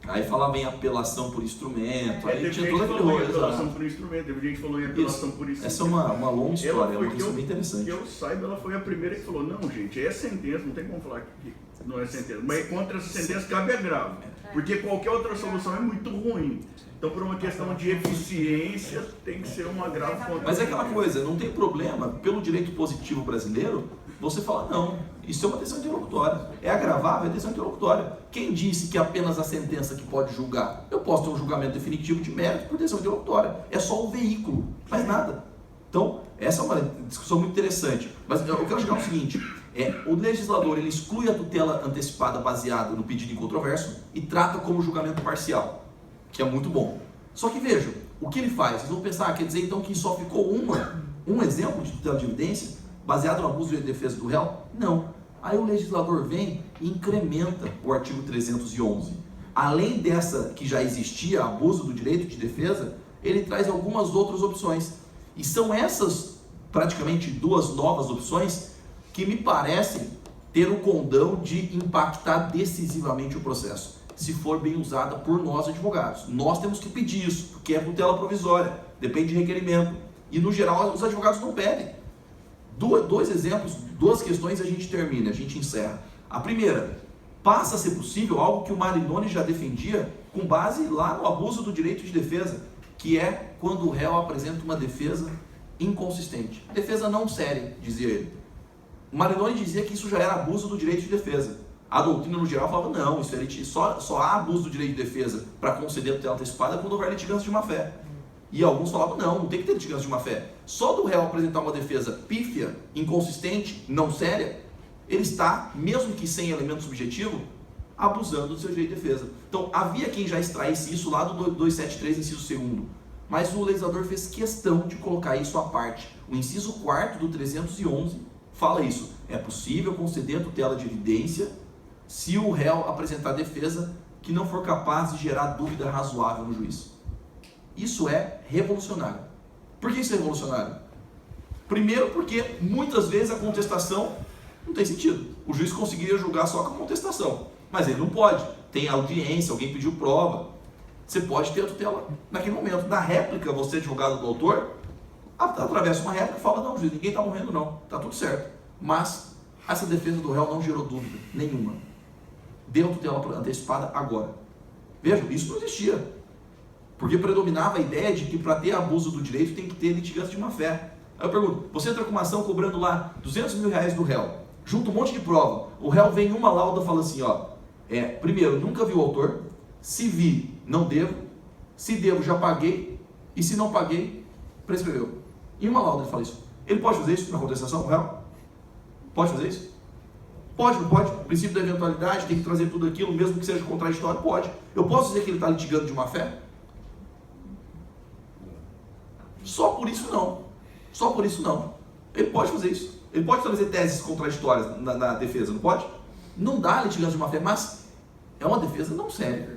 Aí falava em apelação por instrumento, aí Teve tinha gente todo que aquele falou em rolê. apelação por instrumento, teve gente que falou em apelação por instrumento. Essa é uma longa história, é uma questão bem interessante. Que eu saiba, ela foi a primeira que falou, não gente, é sentença, não tem como falar que não é sentença, mas contra essa sentença cabe agravo, porque qualquer outra solução é muito ruim. Então, por uma questão de eficiência, tem que ser um agravo contra. Mas é aquela coisa, não tem problema, pelo direito positivo brasileiro, você fala, não, isso é uma decisão interlocutória. É agravável, é decisão interlocutória. Quem disse que apenas a sentença que pode julgar? Eu posso ter um julgamento definitivo de mérito por decisão interlocutória. É só o veículo, mais nada. Então, essa é uma discussão muito interessante. Mas eu quero chegar ao seguinte, o legislador ele exclui a tutela antecipada baseada no pedido incontroverso e trata como julgamento parcial, que é muito bom. Só que vejam, o que ele faz? Vocês vão pensar, quer dizer então que só ficou um exemplo de tutela de evidência baseado no abuso de defesa do réu? Não. Aí o legislador vem e incrementa o artigo 311. Além dessa que já existia, abuso do direito de defesa, ele traz algumas outras opções. E são essas, praticamente duas novas opções, que me parecem ter o condão de impactar decisivamente o processo, se for bem usada por nós advogados. Nós temos que pedir isso, porque é tutela provisória, depende de requerimento. E no geral os advogados não pedem. Dois exemplos, duas questões e a gente termina, a gente encerra. A primeira, passa a ser possível algo que o Marinoni já defendia com base lá no abuso do direito de defesa, que é quando o réu apresenta uma defesa inconsistente. Defesa não séria, dizia ele. O Marinoni dizia que isso já era abuso do direito de defesa. A doutrina no geral falava, não, isso é só há abuso do direito de defesa para conceder a tutela antecipada quando houver litigância de má-fé. E alguns falavam, não tem que ter litigância de má-fé. Só do réu apresentar uma defesa pífia, inconsistente, não séria, ele está, mesmo que sem elemento subjetivo, abusando do seu direito de defesa. Então, havia quem já extraísse isso lá do 273, inciso 2º. Mas o legislador fez questão de colocar isso à parte. O inciso 4º do 311 fala isso. É possível conceder tutela de evidência se o réu apresentar defesa que não for capaz de gerar dúvida razoável no juiz. Isso é revolucionário. Por que isso é revolucionário? Primeiro porque muitas vezes a contestação não tem sentido. O juiz conseguiria julgar só com a contestação, mas ele não pode. Tem audiência, alguém pediu prova. Você pode ter a tutela naquele momento. Na réplica, você, advogado do autor, atravessa uma réplica e fala, não, juiz, ninguém está morrendo não, está tudo certo. Mas essa defesa do réu não gerou dúvida nenhuma. Deu tutela antecipada agora. Vejam, isso não existia. Porque predominava a ideia de que para ter abuso do direito tem que ter litigância de má-fé. Aí eu pergunto, você entra com uma ação cobrando lá R$200 mil do réu, junta um monte de prova, o réu vem em uma lauda e fala assim, primeiro, nunca vi o autor, se vi, não devo, se devo, já paguei, e se não paguei, prescreveu. Em uma lauda ele fala isso. Ele pode fazer isso na contestação, o réu? Pode fazer isso? Pode, não pode? O princípio da eventualidade, tem que trazer tudo aquilo, mesmo que seja contraditório, pode. Eu posso dizer que ele está litigando de má-fé? Só por isso não. Só por isso não. Ele pode fazer isso. Ele pode trazer teses contraditórias na defesa, não pode? Não dá litigância de má-fé, mas é uma defesa não séria.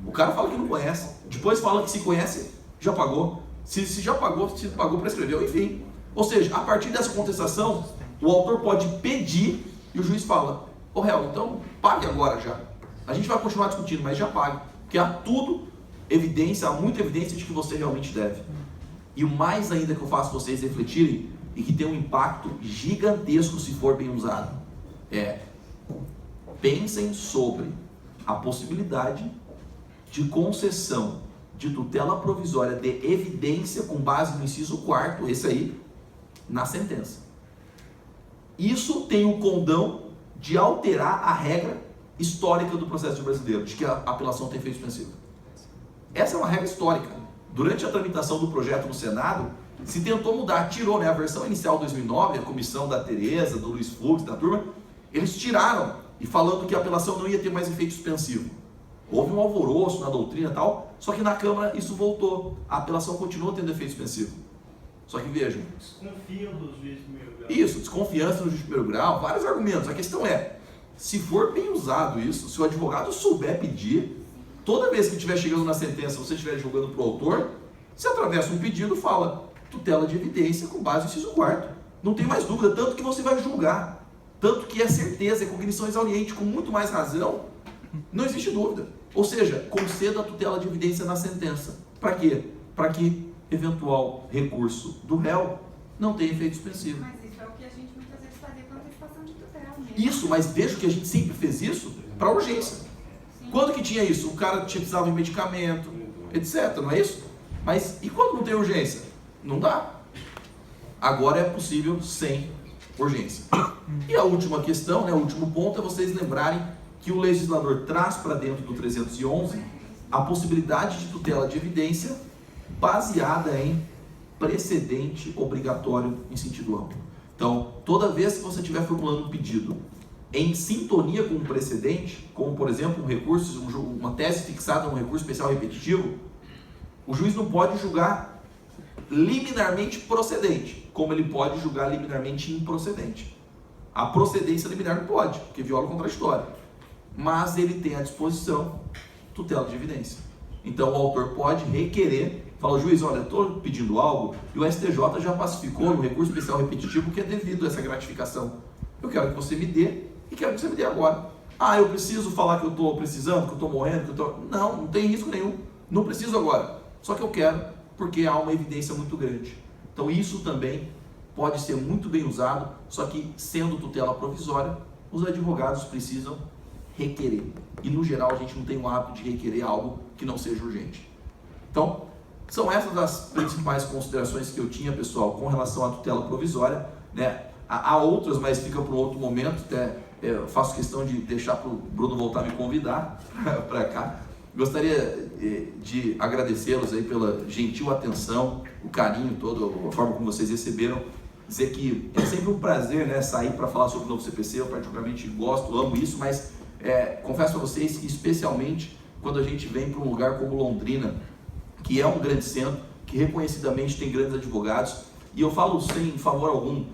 O cara fala que não conhece. Depois fala que se conhece, já pagou. Se já pagou, se pagou, prescreveu, enfim. Ou seja, a partir dessa contestação, o autor pode pedir e o juiz fala, réu, então pague agora já. A gente vai continuar discutindo, mas já pague. Porque há tudo evidência, há muita evidência de que você realmente deve. E o mais ainda que eu faço vocês refletirem, e que tem um impacto gigantesco se for bem usado, pensem sobre a possibilidade de concessão de tutela provisória de evidência com base no inciso 4º, esse aí, na sentença. Isso tem o condão de alterar a regra histórica do processo brasileiro, de que a apelação tem efeito suspensivo. Essa é uma regra histórica. Durante a tramitação do projeto no Senado, se tentou mudar, tirou, né, a versão inicial de 2009, a comissão da Tereza, do Luiz Fux, da turma, eles tiraram, e falando que a apelação não ia ter mais efeito suspensivo. Houve um alvoroço na doutrina e tal, só que na Câmara isso voltou. A apelação continuou tendo efeito suspensivo. Só que vejam. Desconfiam dos juízes de primeiro grau. Isso, desconfiança no juiz de primeiro grau, vários argumentos. A questão é, se for bem usado isso, se o advogado souber pedir, toda vez que estiver chegando na sentença, você estiver julgando para o autor, você atravessa um pedido, fala tutela de evidência com base no inciso 4º. Não tem mais dúvida, tanto que você vai julgar. Tanto que é certeza, é cognição exauriente, com muito mais razão, não existe dúvida. Ou seja, conceda a tutela de evidência na sentença. Para quê? Para que eventual recurso do réu não tenha efeito suspensivo. Mas isso é o que a gente muitas vezes fazia com antecipação de tutela mesmo. Isso, mas veja que a gente sempre fez isso para urgência. Sim. Quando que tinha isso? O cara precisava de medicamento, etc, não é isso? Mas e quando não tem urgência? Não dá. Agora é possível sem urgência. E a última questão, né, o último ponto é vocês lembrarem que o legislador traz para dentro do 311 a possibilidade de tutela de evidência baseada em precedente obrigatório em sentido amplo. Então, toda vez que você estiver formulando um pedido em sintonia com um precedente, como por exemplo um recurso, uma tese fixada num recurso especial repetitivo, o juiz não pode julgar liminarmente procedente, como ele pode julgar liminarmente improcedente. A procedência liminar não pode, porque viola o contraditório. Mas ele tem à disposição tutela de evidência. Então o autor pode requerer, fala, juiz, olha, estou pedindo algo e o STJ já pacificou no recurso especial repetitivo que é devido a essa gratificação. Eu quero que você me dê e quero que você me dê agora. Ah, eu preciso falar que eu estou precisando, que eu estou morrendo, que eu estou... Não, não tem risco nenhum. Não preciso agora. Só que eu quero porque há uma evidência muito grande. Então isso também pode ser muito bem usado, só que sendo tutela provisória, os advogados precisam requerer. E no geral a gente não tem o hábito de requerer algo que não seja urgente. Então, são essas as principais considerações que eu tinha, pessoal, com relação à tutela provisória, né? Há outras, mas fica para um outro momento, até eu faço questão de deixar para o Bruno voltar a me convidar para cá. Gostaria de agradecê-los aí pela gentil atenção, o carinho todo, a forma como vocês receberam. Dizer que é sempre um prazer, né, sair para falar sobre o novo CPC, eu particularmente gosto, amo isso, mas confesso a vocês que especialmente quando a gente vem para um lugar como Londrina, que é um grande centro, que reconhecidamente tem grandes advogados, e eu falo sem favor algum,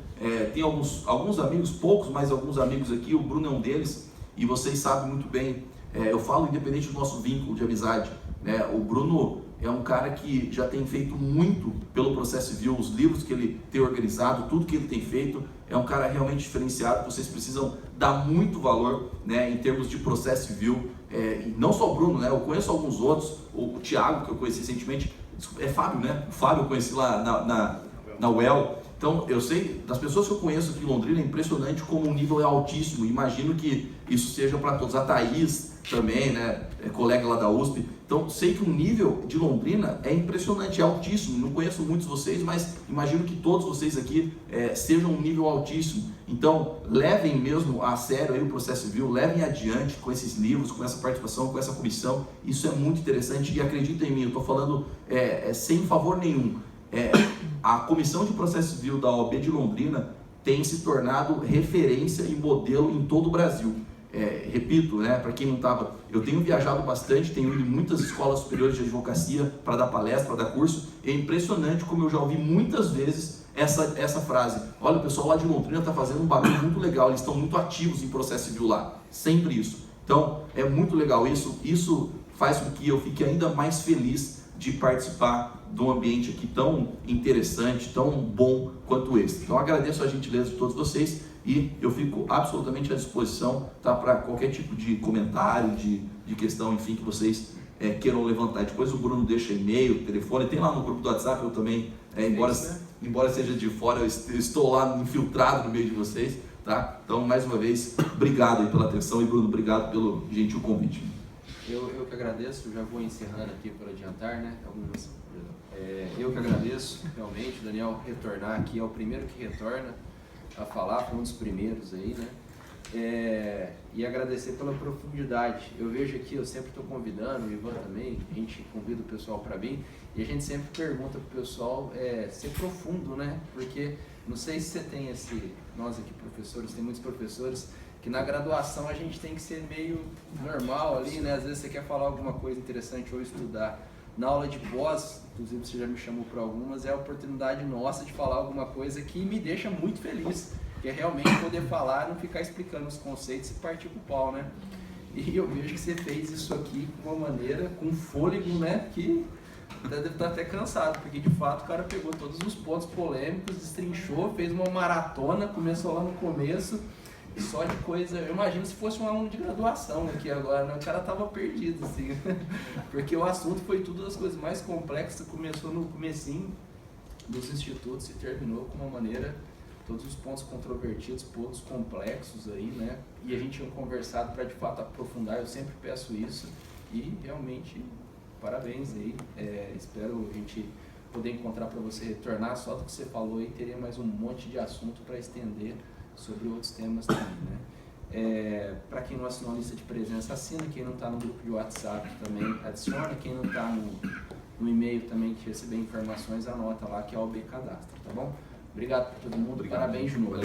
tem alguns amigos, poucos, mas alguns amigos aqui, o Bruno é um deles, e vocês sabem muito bem, eu falo independente do nosso vínculo de amizade, né, o Bruno é um cara que já tem feito muito pelo processo civil, os livros que ele tem organizado, tudo que ele tem feito, é um cara realmente diferenciado, vocês precisam dar muito valor, né, em termos de processo civil, e não só o Bruno, né, eu conheço alguns outros, o Thiago, que eu conheci recentemente, é Fábio, né, o Fábio eu conheci lá na UEL. Então, eu sei, das pessoas que eu conheço aqui em Londrina, é impressionante como o nível é altíssimo. Imagino que isso seja para todos. A Thaís também, né, colega lá da USP. Então, sei que o nível de Londrina é impressionante, é altíssimo. Não conheço muitos de vocês, mas imagino que todos vocês aqui sejam um nível altíssimo. Então, levem mesmo a sério aí o processo civil, levem adiante com esses livros, com essa participação, com essa comissão. Isso é muito interessante e acreditem em mim, eu estou falando sem favor nenhum. A Comissão de Processo Civil da OAB de Londrina tem se tornado referência e modelo em todo o Brasil. Repito, né, para quem não estava, eu tenho viajado bastante, tenho ido em muitas escolas superiores de advocacia para dar palestra, para dar curso. É impressionante como eu já ouvi muitas vezes essa frase. Olha, o pessoal lá de Londrina está fazendo um barulho muito legal, eles estão muito ativos em processo civil lá. Sempre isso. Então, é muito legal isso. Isso faz com que eu fique ainda mais feliz de participar de um ambiente aqui tão interessante, tão bom quanto esse. Então agradeço a gentileza de todos vocês e eu fico absolutamente à disposição, tá, para qualquer tipo de comentário, de questão, enfim, que vocês queiram levantar. Depois o Bruno deixa e-mail, telefone, tem lá no grupo do WhatsApp, eu também, embora seja de fora, eu estou lá infiltrado no meio de vocês, tá? Então, mais uma vez, obrigado aí pela atenção e Bruno, obrigado pelo gentil convite. Eu que agradeço, já vou encerrando aqui por adiantar, né? Eu que agradeço, realmente, o Daniel retornar aqui, é o primeiro que retorna a falar, foi um dos primeiros aí, né? E agradecer pela profundidade. Eu vejo aqui, eu sempre estou convidando, o Ivan também, a gente convida o pessoal para vir, e a gente sempre pergunta para o pessoal ser profundo, né? Porque, não sei se você tem nós aqui professores, tem muitos professores, que na graduação a gente tem que ser meio normal ali, né? Às vezes você quer falar alguma coisa interessante ou estudar. Na aula de pós, inclusive você já me chamou para algumas, é a oportunidade nossa de falar alguma coisa que me deixa muito feliz, que é realmente poder falar, não ficar explicando os conceitos e partir pro pau, né? E eu vejo que você fez isso aqui com uma maneira, com fôlego, né? Que deve estar até cansado, porque de fato o cara pegou todos os pontos polêmicos, destrinchou, fez uma maratona, começou lá no começo, só de coisa, eu imagino se fosse um aluno de graduação aqui agora, né? O cara tava perdido, assim, porque o assunto foi tudo das coisas mais complexas, começou no comecinho dos institutos e terminou com uma maneira, todos os pontos controvertidos, pontos complexos aí, né? E a gente tinha conversado para de fato aprofundar, eu sempre peço isso e realmente parabéns aí, espero a gente poder encontrar para você retornar, só do que você falou aí, teria mais um monte de assunto para estender sobre outros temas também, né? Para quem não assinou a lista de presença, assina, quem não está no grupo de WhatsApp também adiciona, quem não está no e-mail também que receber informações, anota lá que é o OB Cadastro, tá bom? Obrigado por todo mundo, parabéns de novo.